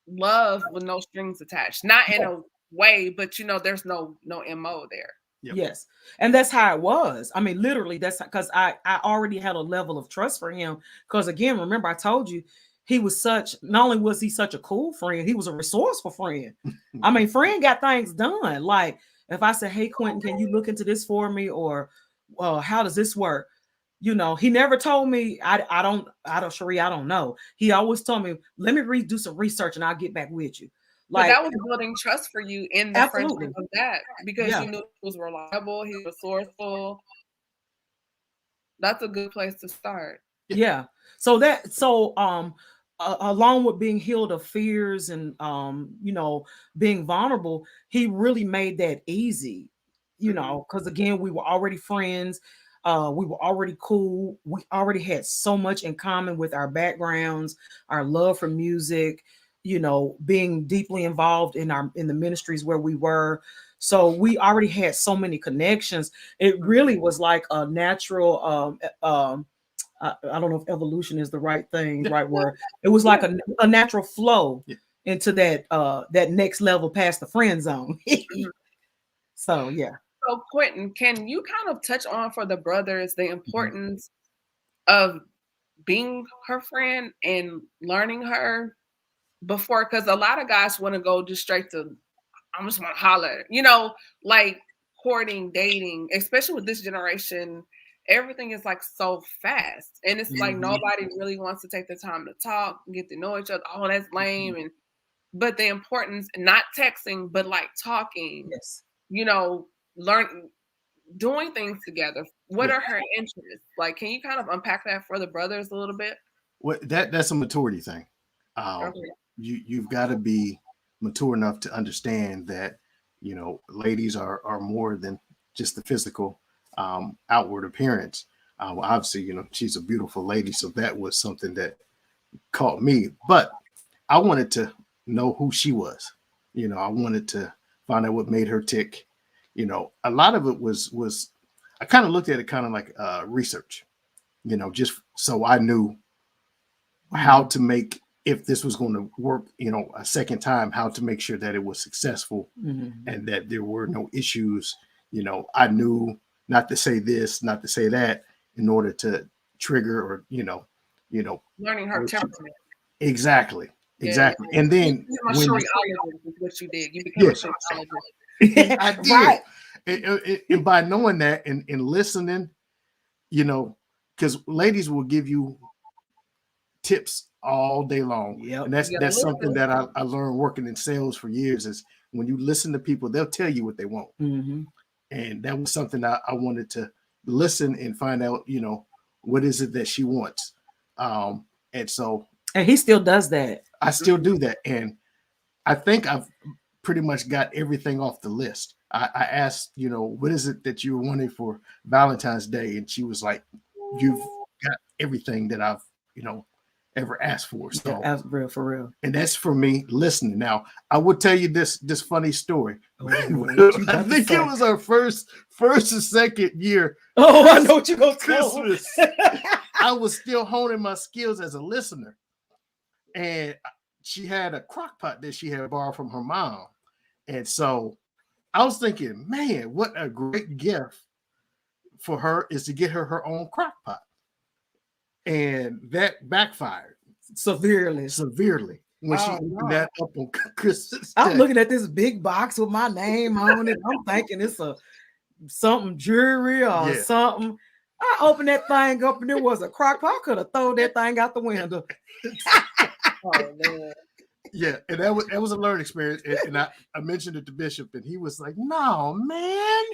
love with no strings attached. Not in a way, but there's no MO there. Yep. Yes. And that's how it was. I mean, literally, that's because I already had a level of trust for him. Because again, remember, I told you he was not only was he such a cool friend, he was a resourceful friend. I mean, friend got things done. Like if I said, hey, Quentin, can you look into this for me? Or how does this work? He never told me, Sheree, I don't know. He always told me, let me do some research and I'll get back with you. Like, but that was building trust for you in the friendship of that, because you knew he was reliable, he was resourceful. That's a good place to start. Yeah. So along with being healed of fears and being vulnerable, he really made that easy, because again, we were already friends. We were already cool. We already had so much in common with our backgrounds, our love for music, being deeply involved in the ministries where we were. So we already had so many connections. It really was like a natural I don't know if evolution is the right word. It was like a natural flow into that next level past the friend zone. So yeah. So Quentin, can you kind of touch on for the brothers the importance of being her friend and learning her before? Because a lot of guys want to go just straight to, I just want to holler, like courting, dating, especially with this generation. Everything is like so fast, and it's like nobody really wants to take the time to talk, get to know each other. Oh, that's lame. But the importance, not texting, but like talking, Yes. learn, doing things together. What Yeah. are her interests? Like, can you kind of unpack that for the brothers a little bit? Well, that's a maturity thing. Okay. You've got to be mature enough to understand that ladies are more than just the physical outward appearance. Obviously, she's a beautiful lady, so that was something that caught me. But I wanted to know who she was. I wanted to find out what made her tick. A lot of it was I kind of looked at it kind of like research. Just so I knew how to make, if this was going to work, a second time, how to make sure that it was successful and that there were no issues. I knew not to say this, not to say that in order to trigger or, Learning her temperament. Exactly. Yeah. Exactly. And then you became a Shreeologist is what you did. You became a Shreeologist. I did. Right. And by knowing that and listening, because ladies will give you tips all day long. Yep. And that's something that I learned working in sales for years, is when you listen to people, they'll tell you what they want. And that was something I wanted to listen and find out, what is it that she wants. And so. And he still does that. I still do that. And I think I've pretty much got everything off the list. I asked, what is it that you were wanting for Valentine's Day? And she was like, you've got everything that I've, ever asked for. So real, for real. And that's for me listening. Now, I will tell you this funny story. I think it was our first and second year. Oh, I know what you're going to Christmas. I was still honing my skills as a listener. And she had a crock pot that she had borrowed from her mom. And so I was thinking, man, what a great gift for her is to get her own crock pot. And that backfired severely when she opened that up on Christmas Day. I'm looking at this big box with my name on it. I'm thinking it's something jewelry or something. I opened that thing up and it was a crock pot. I could have thrown that thing out the window. Oh, man. Yeah, and that was a learning experience. And I mentioned it to Bishop, and he was like, "No, man,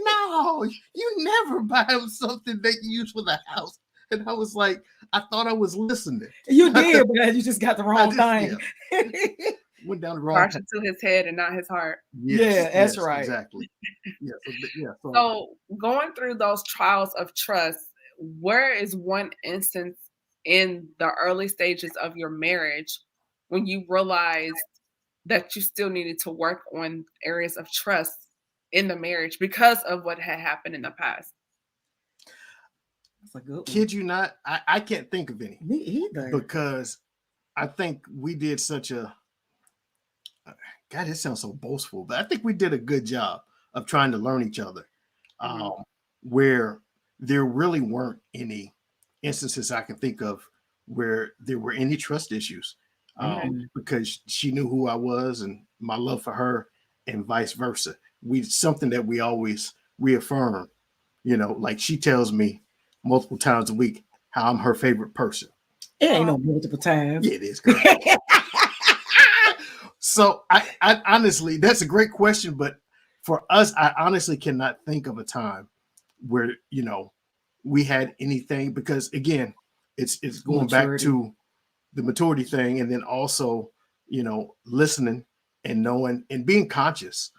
no, you never buy him something that you use for the house." And I was like, I thought I was listening. You did, but you just got the wrong thing. Yeah. Went down the wrong path. To his head and not his heart. Yes, that's right. Exactly. So going through those trials of trust, where is one instance in the early stages of your marriage when you realized that you still needed to work on areas of trust in the marriage because of what had happened in the past? That's a good one. Kid you not, I can't think of any. Me either. Because I think we did such a, God, it sounds so boastful, but I think we did a good job of trying to learn each other, where there really weren't any instances I can think of where there were any trust issues, because she knew who I was and my love for her, and vice versa. Something that we always reaffirm, like she tells me multiple times a week how I'm her favorite person. It ain't no multiple times. Yeah, it is. Girl. So I honestly, that's a great question, but for us, I honestly cannot think of a time where, we had anything, because again, it's going back to the maturity thing. And then also, listening and knowing and being conscious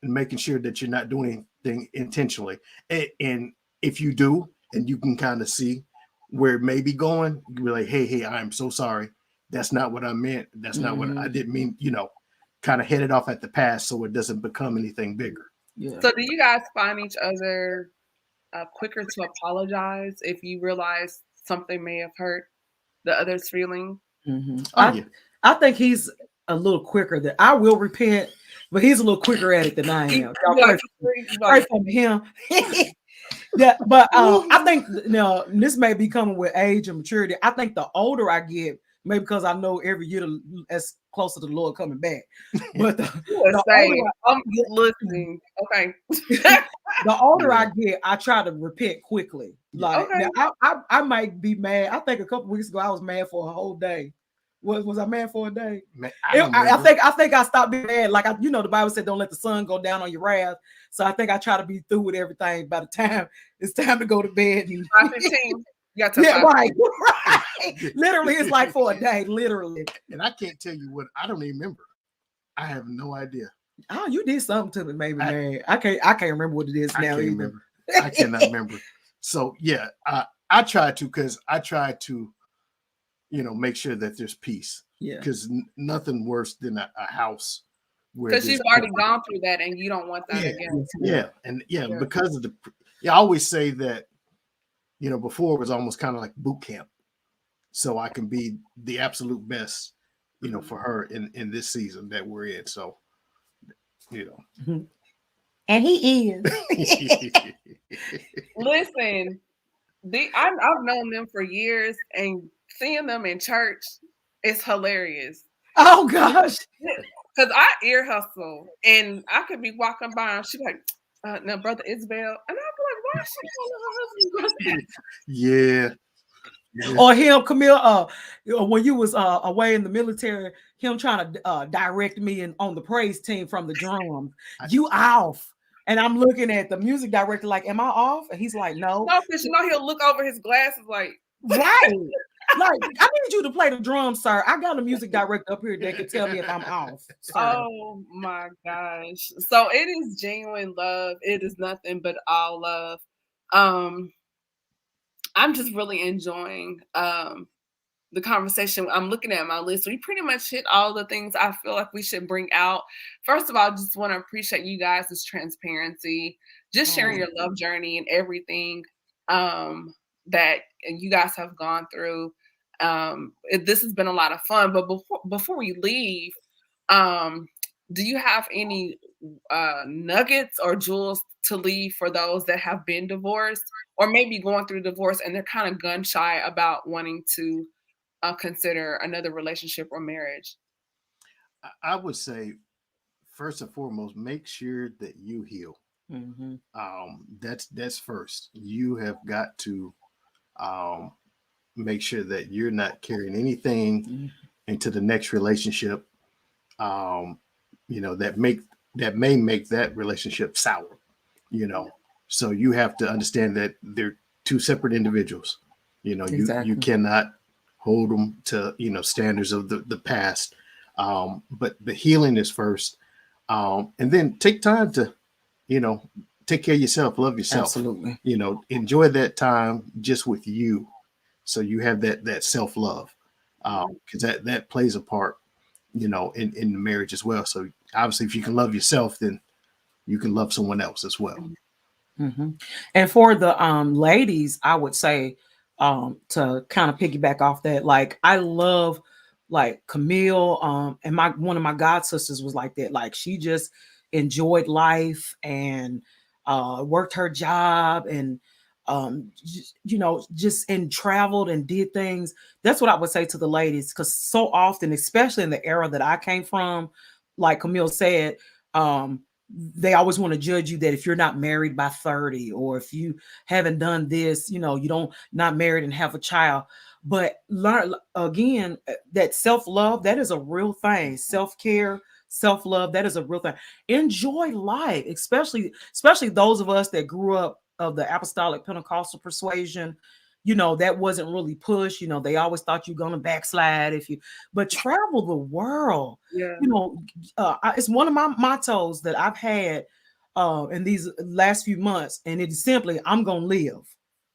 and making sure that you're not doing anything intentionally. And if you do, and you can kind of see where it may be going, you can be like, hey, I'm so sorry. That's not what I meant. That's not what I didn't mean, kind of head it off at the pass so it doesn't become anything bigger. Yeah. So do you guys find each other quicker to apologize if you realize something may have hurt the other's feeling? I think he's a little quicker than I will repent, but he's a little quicker at it than I am. Y'all pray for him. Yeah, but I think this may be coming with age and maturity. I think the older I get, maybe because I know every year as closer to the Lord coming back. But I'm listening. Okay. The older I get, I try to repent quickly. Like now, I might be mad. I think a couple weeks ago I was mad for a whole day. Was I mad for a day? Man, I think I stopped being mad. Like the Bible said, don't let the sun go down on your wrath. So I think I try to be through with everything by the time it's time to go to bed. 5:15. Right. Literally, it's like for a day, literally. And I can't tell you what. I don't even remember. I have no idea. Oh, you did something to me, maybe, man. I can't remember what it is now. I cannot remember. So yeah, I try to, because I try to, make sure that there's peace. Yeah. Because nothing worse than a house where, because you've already gone through that and you don't want that again. Yeah, and because of I always say that, before it was almost kind of like boot camp, so I can be the absolute best, for her in this season that we're in. So, and he is. Listen, I've known them for years, and seeing them in church is hilarious. Oh gosh, because I ear hustle, and I could be walking by, and she's like, "No, Brother Isabell," and I'm like, "Why is she calling her husband?" Yeah. Or him, Camille, when you was away in the military, him trying to direct me on the praise team from the drums. You off. And I'm looking at the music director like, am I off? And he's like, no. No, because he'll look over his glasses like, right. Like, I need you to play the drums, sir. I got a music director up here that can tell me if I'm off. Sir. Oh my gosh. So it is genuine love. It is nothing but all love. I'm just really enjoying the conversation. I'm looking at my list. We pretty much hit all the things I feel like we should bring out. First of all, I just want to appreciate you guys' transparency, just sharing your love journey and everything that you guys have gone through. This has been a lot of fun. But before we leave, do you have any nuggets or jewels to leave for those that have been divorced or maybe going through divorce and they're kind of gun shy about wanting to consider another relationship or marriage? I would say, first and foremost, make sure that you heal. Mm-hmm. That's first. You have got to make sure that you're not carrying anything into the next relationship, that may make that relationship sour, So you have to understand that they're two separate individuals. You cannot hold them to, standards of the past. But the healing is first. And then take time to, take care of yourself, love yourself. Absolutely. Enjoy that time just with you. So you have that self-love, because that plays a part, in the marriage as well. So obviously if you can love yourself, then you can love someone else as well. Mm-hmm. And for the ladies, I would say to kind of piggyback off that, like I love like Camille, and one of my god sisters was like that. Like she just enjoyed life and worked her job and and traveled and did things. That's what I would say to the ladies, because so often, especially in the era that I came from, like Camille said, they always want to judge you that if you're not married by 30 or if you haven't done this, you don't not married and have a child. But learn again that self-love, that is a real thing. Self-care, self-love, that is a real thing. Enjoy life, especially those of us that grew up of the apostolic Pentecostal persuasion. That wasn't really pushed. They always thought you're going to backslide but travel the world. Yeah. It's one of my mottos that I've had in these last few months, and it's simply I'm gonna live.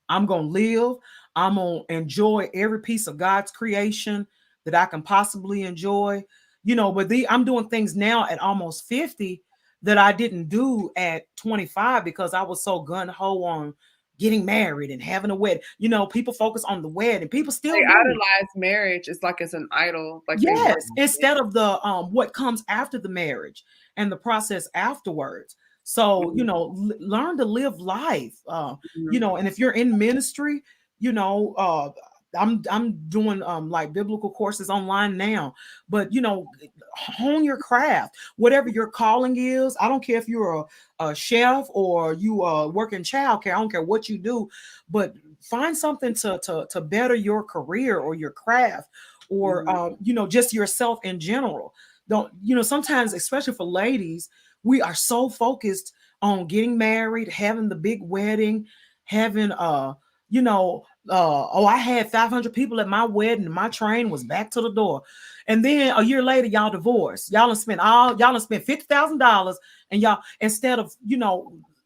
I'm gonna live. I'm gonna enjoy every piece of God's creation that I can possibly enjoy. But I'm doing things now at almost 50 that I didn't do at 25 because I was so gun ho on getting married and having a wedding. People focus on the wedding. People still They do. idolize marriage. It's like it's an idol. Like they Yes, worship instead of the what comes after the marriage and the process afterwards. So, Mhm. learn to live life. Mhm. And if you're in ministry, you know, uh I'm doing like biblical courses online now, but hone your craft, whatever your calling is. I don't care if you're a chef or you work in childcare. I don't care what you do, but find something to better your career or your craft, or Mhm. just yourself in general. Don't Sometimes, especially for ladies, we are so focused on getting married, having the big wedding, having oh, I had 500 people at my wedding and my train was back to the door. And then a year later, y'all divorced. Y'all done spent $50,000, and y'all, instead of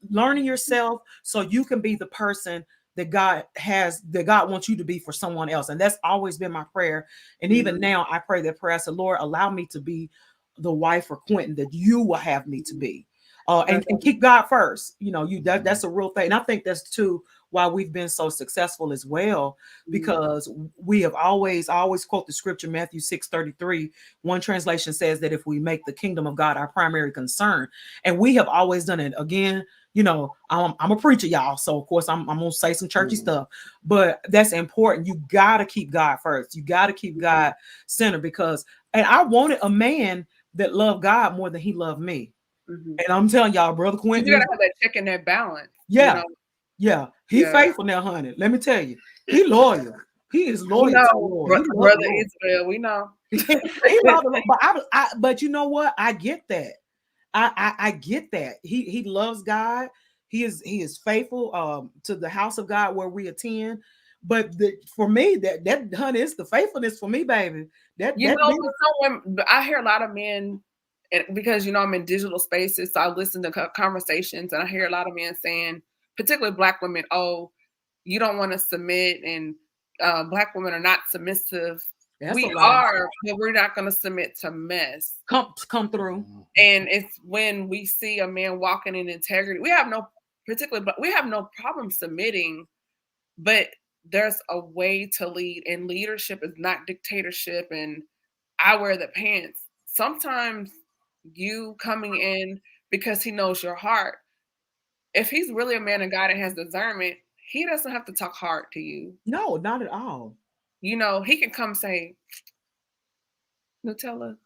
learning yourself so you can be the person that God wants you to be for someone else. And that's always been my prayer. And even now I pray that prayer. I said, Lord, allow me to be the wife for Quentin that you will have me to be. And keep God first. That's a real thing. And I think that's too why we've been so successful as well, because we have I always quote the scripture, Matthew 6:33. One translation says that if we make the kingdom of God our primary concern, and we have always done it. Again, I'm a preacher, y'all. So of course I'm gonna say some churchy stuff, but that's important. You gotta keep God first. You gotta keep God centered, and I wanted a man that loved God more than he loved me. Mhm. And I'm telling y'all, Brother You Quentin, gotta have that check and that balance, yeah, yeah, he Yeah. faithful now, honey. Let me tell you, he loyal. He is We loyal to the know, Lord. He loves brother the Lord. Israel, we know. He loves the Lord. But you know what? I get that. I get that. He loves God. He is faithful to the house of God where we attend. But for me, that honey, it's the faithfulness for me, baby. That You that know, but some women, but I hear a lot of men, and because I'm in digital spaces, so I listen to conversations, and I hear a lot of men saying, particularly Black women, "Oh, you don't want to submit," and Black women are not submissive. that's a We lie. are, but we're not going to submit to mess. Come through. And it's when we see a man walking in integrity, we have no but we have no problem submitting, but there's a way to lead, and leadership is not dictatorship. And I wear the pants. Sometimes you coming in because he knows your heart. If he's really a man of God and has discernment, he doesn't have to talk hard to you. No, not at all. He can come say, Nutella,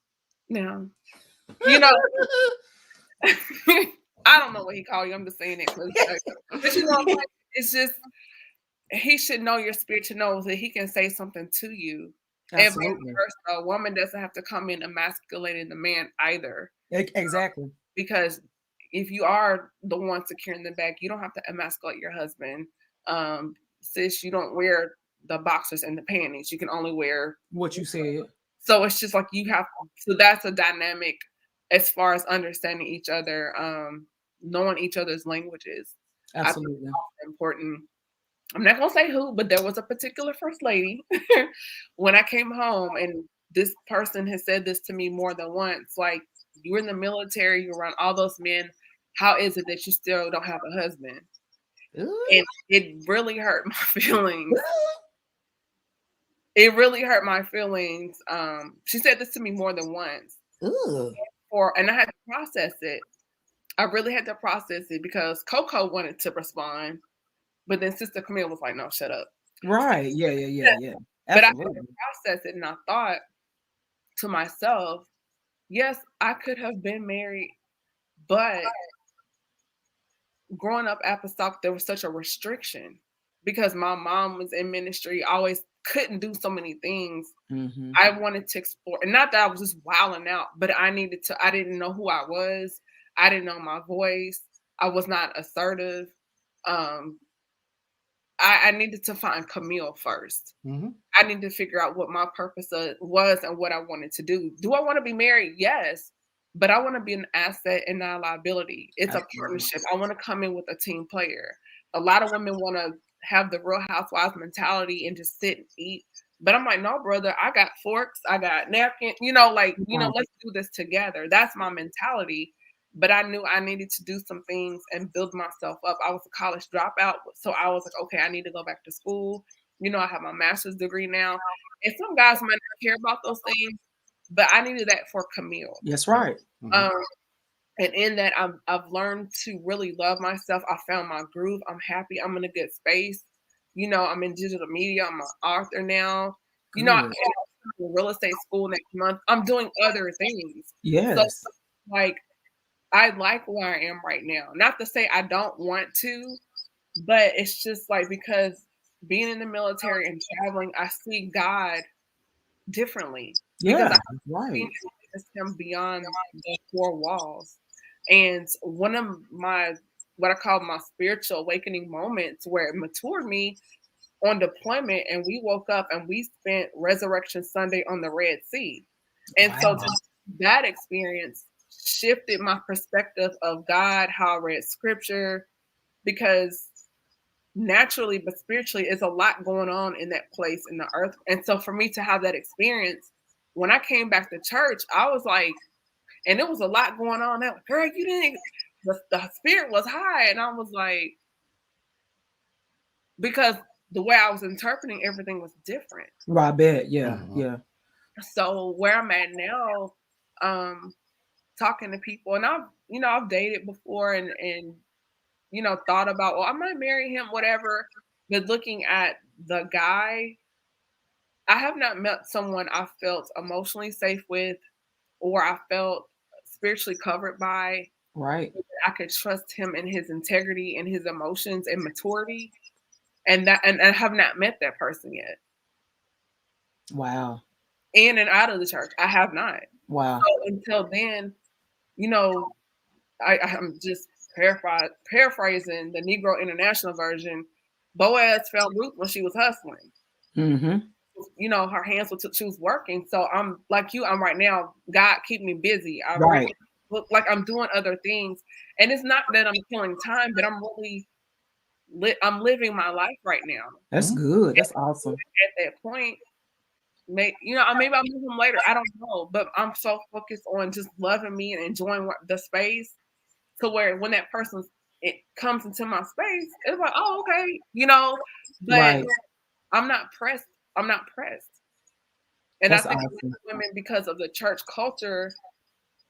now. You know, I don't know what he called you. I'm just saying it. But like, it's just, he should know your spirit to know that he can say something to you. And vice Absolutely. versa, a woman doesn't have to come in emasculating the man either. Exactly. Because if you are the one securing the bag, you don't have to emasculate your husband. Sis, you don't wear the boxers and the panties. You can only wear What you said. So it's just like so that's a dynamic as far as understanding each other, knowing each other's languages. I think Absolutely. that's important. I'm not gonna say who, but there was a particular first lady when I came home, and this person has said this to me more than once. Like, you're in the military, you're around all those men. How is it that you still don't have a husband? And it really hurt my feelings. It really hurt my feelings. She said this to me more than once. Ugh. And I had to process it. I really had to process it because Coco wanted to respond, but then Sister Camille was like, "No, shut up." Right. Yeah. But I had to Absolutely. process it, and I thought to myself, yes, I could have been married, but growing up apostolic, there was such a restriction because my mom was in ministry, always couldn't do so many things. Mm-hmm. I wanted to explore, and not that I was just wilding out, but I didn't know who I was. I didn't know my voice. I was not assertive. Um, I needed to find Camille first. Mm-hmm. I needed to figure out what my purpose was and what I wanted to do. Do I want to be married? Yes. but I want to be an asset and not a liability. It's a Absolutely. partnership. I want to come in with a team player. A lot of women want to have the Real Housewives mentality and just sit and eat. But I'm like, no, brother, I got forks, I got napkins, Right. let's do this together. That's my mentality. But I knew I needed to do some things and build myself up. I was a college dropout. So I was like, okay, I need to go back to school. I have my master's degree now. And some guys might not care about those things, but I needed that for Camille. That's Right. right. Um, and in that, I've learned to really love myself. I found my groove. I'm happy. I'm in a good space. I'm in digital media. I'm an author now. I Good. have a real estate school next month. I'm doing other things. So, Yes. like, I like where I am right now. Not to say I don't want to, but it's just like because being in the military and traveling, I see God differently because Yeah. I Right. think it's him beyond the four walls. And one of my what I call my spiritual awakening moments where it matured me on deployment, and we woke up and we spent Resurrection Sunday on the Red Sea. And so Wow. just that experience shifted my perspective of God, how I read scripture, because naturally but spiritually it's a lot going on in that place in the earth. And so for me to have that experience, when I came back to church, I was like, and it was a lot going on. That girl, you didn't. The spirit was high, and I was like, because the way I was interpreting everything was different. Right. I bet. Yeah. Mhm. Yeah. So where I'm at now, um, talking to people, and I've dated before, and thought about, well, I might marry him, whatever. But looking at the guy, I have not met someone I felt emotionally safe with, or I felt spiritually covered by. Right. I could trust him in his integrity and his emotions and maturity, and I have not met that person yet. Wow. In and out of the church, I have not. Wow. So until then, you know, I'm just paraphrasing the Negro International version. Boaz found Ruth when she was hustling. Mm-hmm. Her hands were she was working. So I'm like you. I'm right now. God keep me busy. I read, Right. look like I'm doing other things, and it's not that I'm killing time, but I'm really I'm living my life right now. That's Mhm. good. That's awesome. At that point, maybe I'll move him later. I don't know, but I'm so focused on just loving me and enjoying the space to where when that person it comes into my space, it's like, oh, okay, But Right. I'm not pressed. I'm not pressed, and I That's think awesome. women, because of the church culture,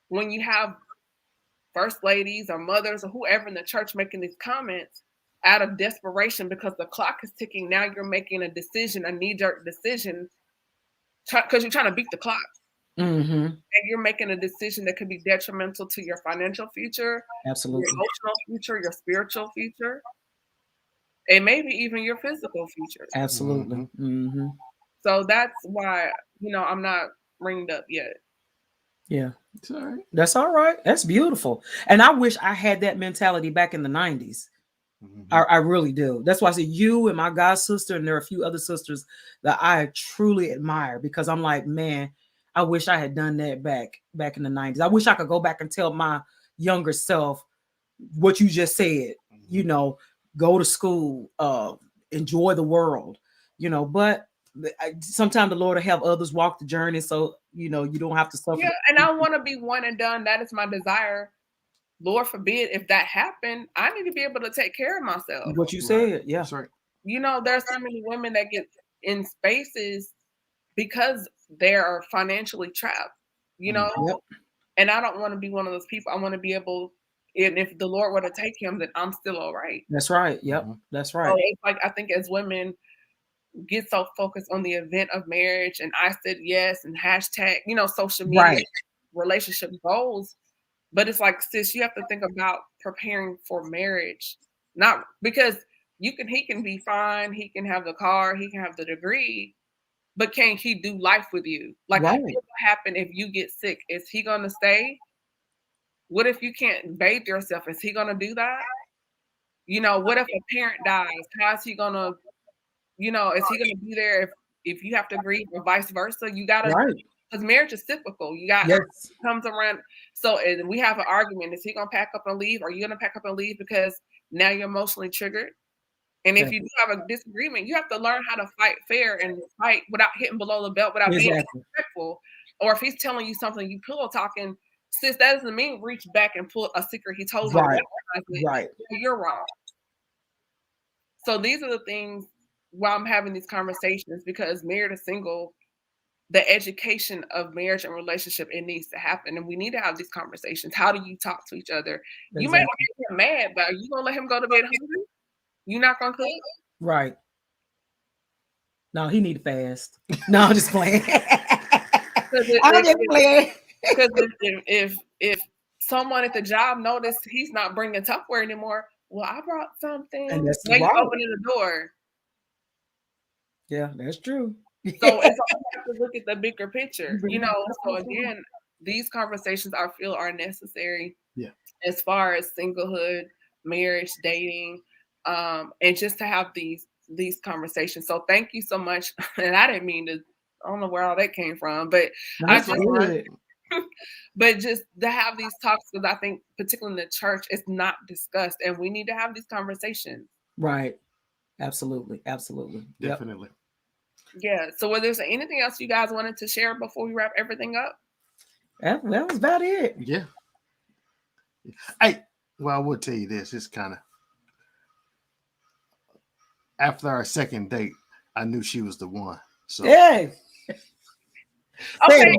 when you have first ladies or mothers or whoever in the church making these comments out of desperation because the clock is ticking. Now you're making a decision, a knee jerk decision, because you're trying to beat the clock. Mm-hmm. And you're making a decision that could be detrimental to your financial future, your Absolutely. emotional future, your spiritual future, and maybe even your physical future. Absolutely. Mhm. Mm-hmm. So that's why, I'm not ringed up yet. Yeah. It's all right. That's all right. That's beautiful. And I wish I had that mentality back in the 90s. Mhm. I really do. That's why I say you and my god sister, and there are a few other sisters that I truly admire, because I'm like, man, I wish I had done that back in the 90s. I wish I could go back and tell my younger self what you just said. You Mhm. know, go to school, enjoy the world. But sometimes the Lord will have others walk the journey, so you don't have to suffer. Yeah, and I want to be one and done. That is my desire. Lord forbid if that happened, I need to be able to take care of myself. What you Right. said, yeah. That's right. There's so many women that get in spaces because they are financially trapped, you know, Mhm. Yep. and I don't want to be one of those people. I want to be able, and if the Lord were to take him, then I'm still all right. That's right. Yep. Mhm. That's So right. it's like I think as women get so focused on the event of marriage and I said yes and hashtag, social media Right. relationship goals. But it's like, sis, you have to think about preparing for marriage. Not because he can be fine, he can have the car, he can have the degree, but can he do life with you? Like, what Right. will happen if you get sick? Is he gonna stay? What if you can't bathe yourself? Is he gonna do that? What if a parent dies? How's he gonna, is he gonna be there if you have to grieve or vice versa? You gotta Right. because marriage is cyclical. You got Yes. comes around. So and we have an argument. Is he gonna pack up and leave? Are you gonna pack up and leave because now you're emotionally triggered? And if Okay. you do have a disagreement, you have to learn how to fight fair and fight without hitting below the belt, without being Exactly. disrespectful. Or if he's telling you something, you pillow talking, sis, that doesn't mean reach back and pull a secret he told you. Right. Recognize it. Right. You're wrong. So these are the things why I'm having these conversations, because married or single, the education of marriage and relationship, it needs to happen. And we need to have these conversations. How do you talk to each other? You may Exactly. make him mad, but are you gonna let him go to bed hungry? You not gonna cook? Right. No, he need to fast. No, I'm just playing. I'm just playing. Because if someone at the job noticed he's not bringing Tupperware anymore, well, I brought something. And that's Now you right. opening the door. Yeah, that's true. So it's all you have to look at the bigger picture, you know. So again, these conversations I feel are necessary. Yeah. As far as singlehood, marriage, dating, and just to have these conversations. So thank you so much. And I didn't mean to. I don't know where all that came from, but That's good. But just to have these talks, because I think particularly in the church, it's not discussed, and we need to have these conversations. Right. Absolutely. Absolutely. Definitely. Yep. Yeah. So was there anything else you guys wanted to share before we wrap everything up? That was about it. Yeah. Hey, well, I will tell you this. It's kind of after our second date, I knew she was the one. So yeah. Okay.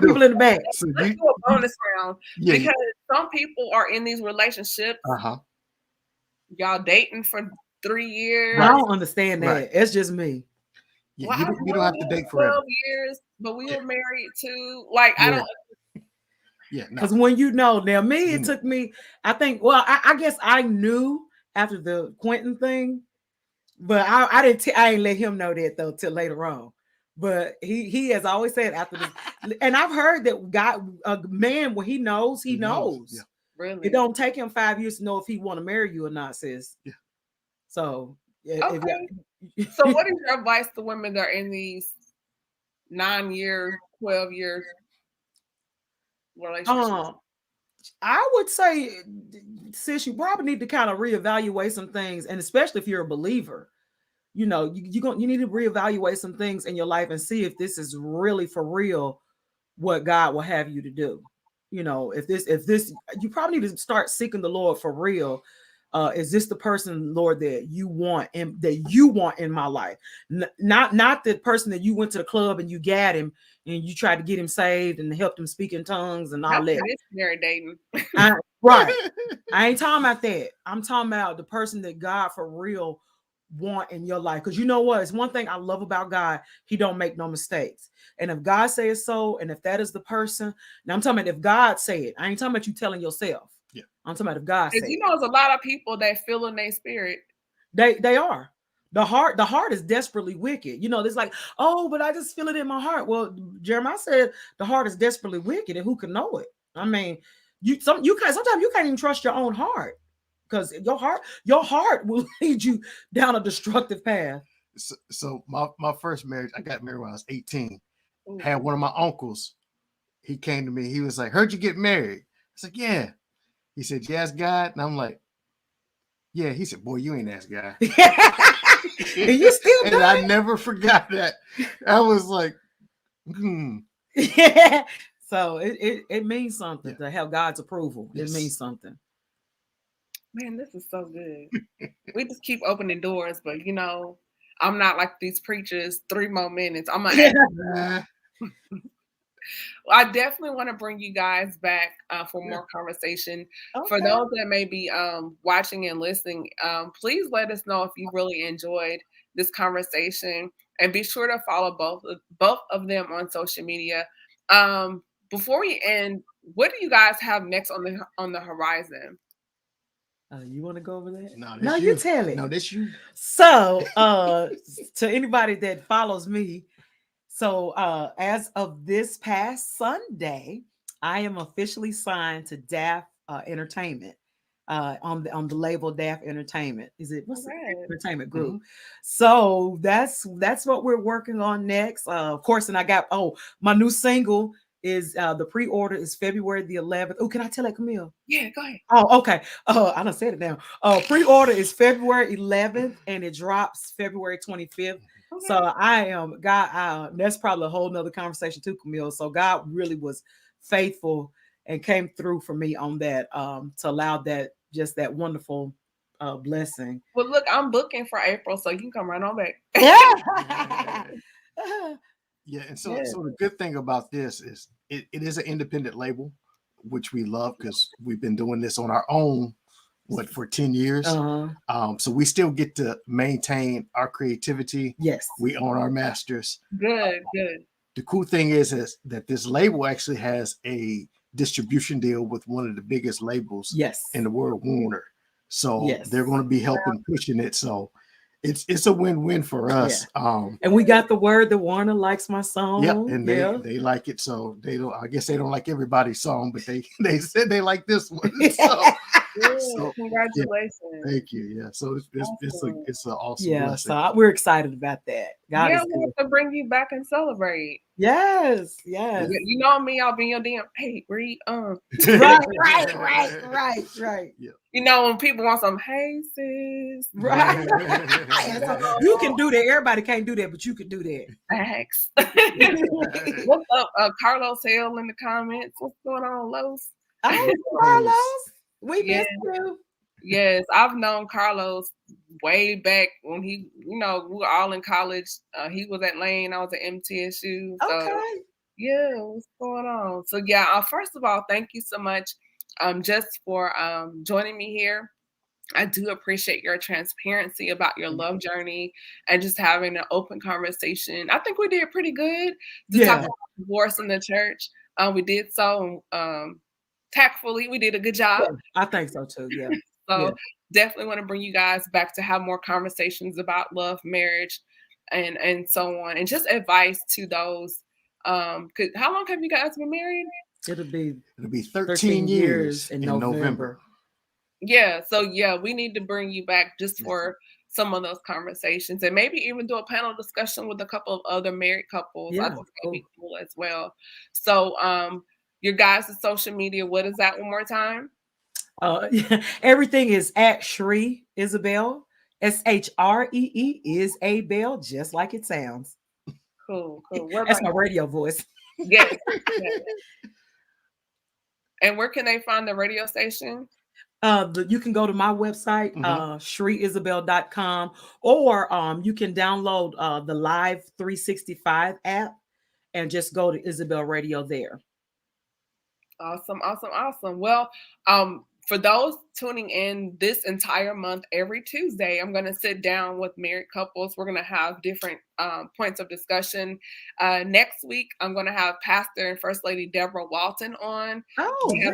People in the back. So let's do a bonus round, because some people are in these relationships. Y'all dating for 3 years. I don't understand that. Right. It's just me. Yeah, well, you don't have to date forever. 12 years, but we were married too. Like, I don't. Yeah, because when now me, it took me. I think. Well, I guess I knew after the Quentin thing, but I didn't. I ain't let him know that though till later on. But he has always said after this, and I've heard that a man, when he knows. Yeah. Really, it don't take him 5 years to know if he want to marry you or not, sis. Yeah. So okay. So what is your advice to women that are in these 9-year, 12-year relationships? I would say, sis, you probably need to kind of reevaluate some things, and especially if you're a believer, you need to reevaluate some things in your life and see if this is really for real what God will have you to do. If this, you probably need to start seeking the Lord for real. Is this the person, Lord, that you want in my life? Not the person that you went to the club and you got him and you tried to get him saved and helped him speak in tongues and all that. Married dating. Right. I ain't talking about that. I'm talking about the person that God for real want in your life. Because you know what? It's one thing I love about God. He don't make no mistakes. And if God says so, and if that is the person, now I'm talking about if God say it. I ain't talking about you telling yourself. Yeah. I'm talking about if God said it. There's a lot of people that feel in their spirit. They are. The heart is desperately wicked. It's like, oh, but I just feel it in my heart. Well, Jeremiah said the heart is desperately wicked, and who can know it? I mean, sometimes you can't even trust your own heart, because your heart will lead you down a destructive path. So my first marriage, I got married when I was 18. Had one of my uncles. He came to me. He was like, "Heard you get married." I was like, "Yeah." He said, "You asked God?" And I'm like, "Yeah." He said, "Boy, you ain't asked God." And you still and I never forgot that. I was like, Yeah. So it means something to have God's approval. Yes. It means something. Man, this is so good. We just keep opening doors, but I'm not like these preachers. 3 more minutes. I'm gonna. I definitely want to bring you guys back for more conversation. Okay. For those that may be watching and listening, please let us know if you really enjoyed this conversation, and be sure to follow both of them on social media. Before we end, what do you guys have next on the horizon? You want to go over that? No, you tell it. No, that's you. So, to anybody that follows me. So as of this past Sunday, I am officially signed to DAF Entertainment. on the label DAF Entertainment. Is it what's the Alright. entertainment group? So that's what we're working on next. Of course, and I got my new single is the pre-order is February the 11th. Oh, can I tell it, Camille? Yeah, go ahead. Oh, okay. I done said it now. Pre-order is February 11th and it drops February 25th. Okay. So I am God. That's probably a whole nother conversation too, Camille. So God really was faithful and came through for me on that to allow that just that wonderful blessing. Well, look, I'm booking for April, so you can come right on back. Yeah, and so the good thing about this is it is an independent label, which we love because we've been doing this on our own, for 10 years. So we still get to maintain our creativity. Yes. We own our masters. Good. The cool thing is that this label actually has a distribution deal with one of the biggest labels in the world, Warner. So they're going to be helping pushing it. So it's a win-win for us. And we got the word that Warner likes my song. Yeah, and they like it. So they don't. I guess they don't like everybody's song, but they said they like this one. So congratulations! Yeah, thank you. Yeah, so it's an awesome blessing. So we're excited about that. God is we have to bring you back and celebrate. Yes. You know me, I'll be in your DM. Hey, Reed. Right. Yeah. You know when people want some, hey sis. Right. You can do that. Everybody can't do that, but you can do that. Thanks. What's up, Carlos Hale in the comments? What's going on, Los? Oh, Carlos. We missed you. Yes, I've known Carlos way back when we were all in college. He was at Lane, I was at MTSU. So, okay. Yeah, what's going on? So first of all, thank you so much just for joining me here. I do appreciate your transparency about your love journey and just having an open conversation. I think we did pretty good to talk about divorce in the church. We did so tactfully. We did a good job. Yeah, I think so too. Yeah. So definitely want to bring you guys back to have more conversations about love, marriage, and so on, and just advice to those. How long have you guys been married? It'll be 13 years in November. Yeah, so we need to bring you back just for some of those conversations, and maybe even do a panel discussion with a couple of other married couples. I think that'd be cool as well. So, your guys' social media, what is that one more time? Everything is at Shree Isabell. SHREE is a bell, just like it sounds. Cool. That's my radio voice. Yes. And where can they find the radio station? You can go to my website, shreeisabell.com, or you can download the Live 365 app and just go to Isabel Radio there. Awesome. Well, for those tuning in this entire month, every Tuesday, I'm going to sit down with married couples. We're going to have different points of discussion. Next week, I'm going to have Pastor and First Lady Deborah Walton on. Oh, yeah.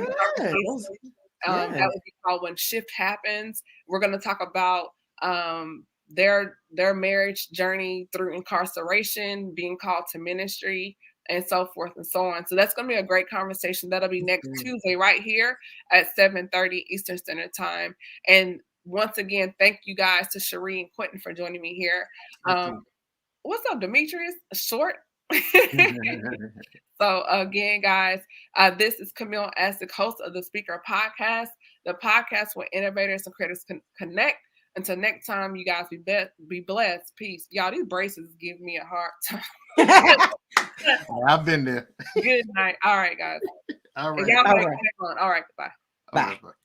That would be called When Shift Happens. We're going to talk about their marriage journey through incarceration, being called to ministry, and so forth and so on. So that's going to be a great conversation. That'll be next Tuesday right here at 7:30 Eastern Standard Time. And once again, thank you guys to Shree and Quentin for joining me here. What's up, Demetrius? Short? So again, guys, this is Camille Asick, host of the Speaker Podcast, the podcast where innovators and creators connect. Until next time, you guys be blessed. Peace. Y'all, these braces give me a hard time. I've been there. Good night. All right, guys. All right. All right. Bye. All right, bye.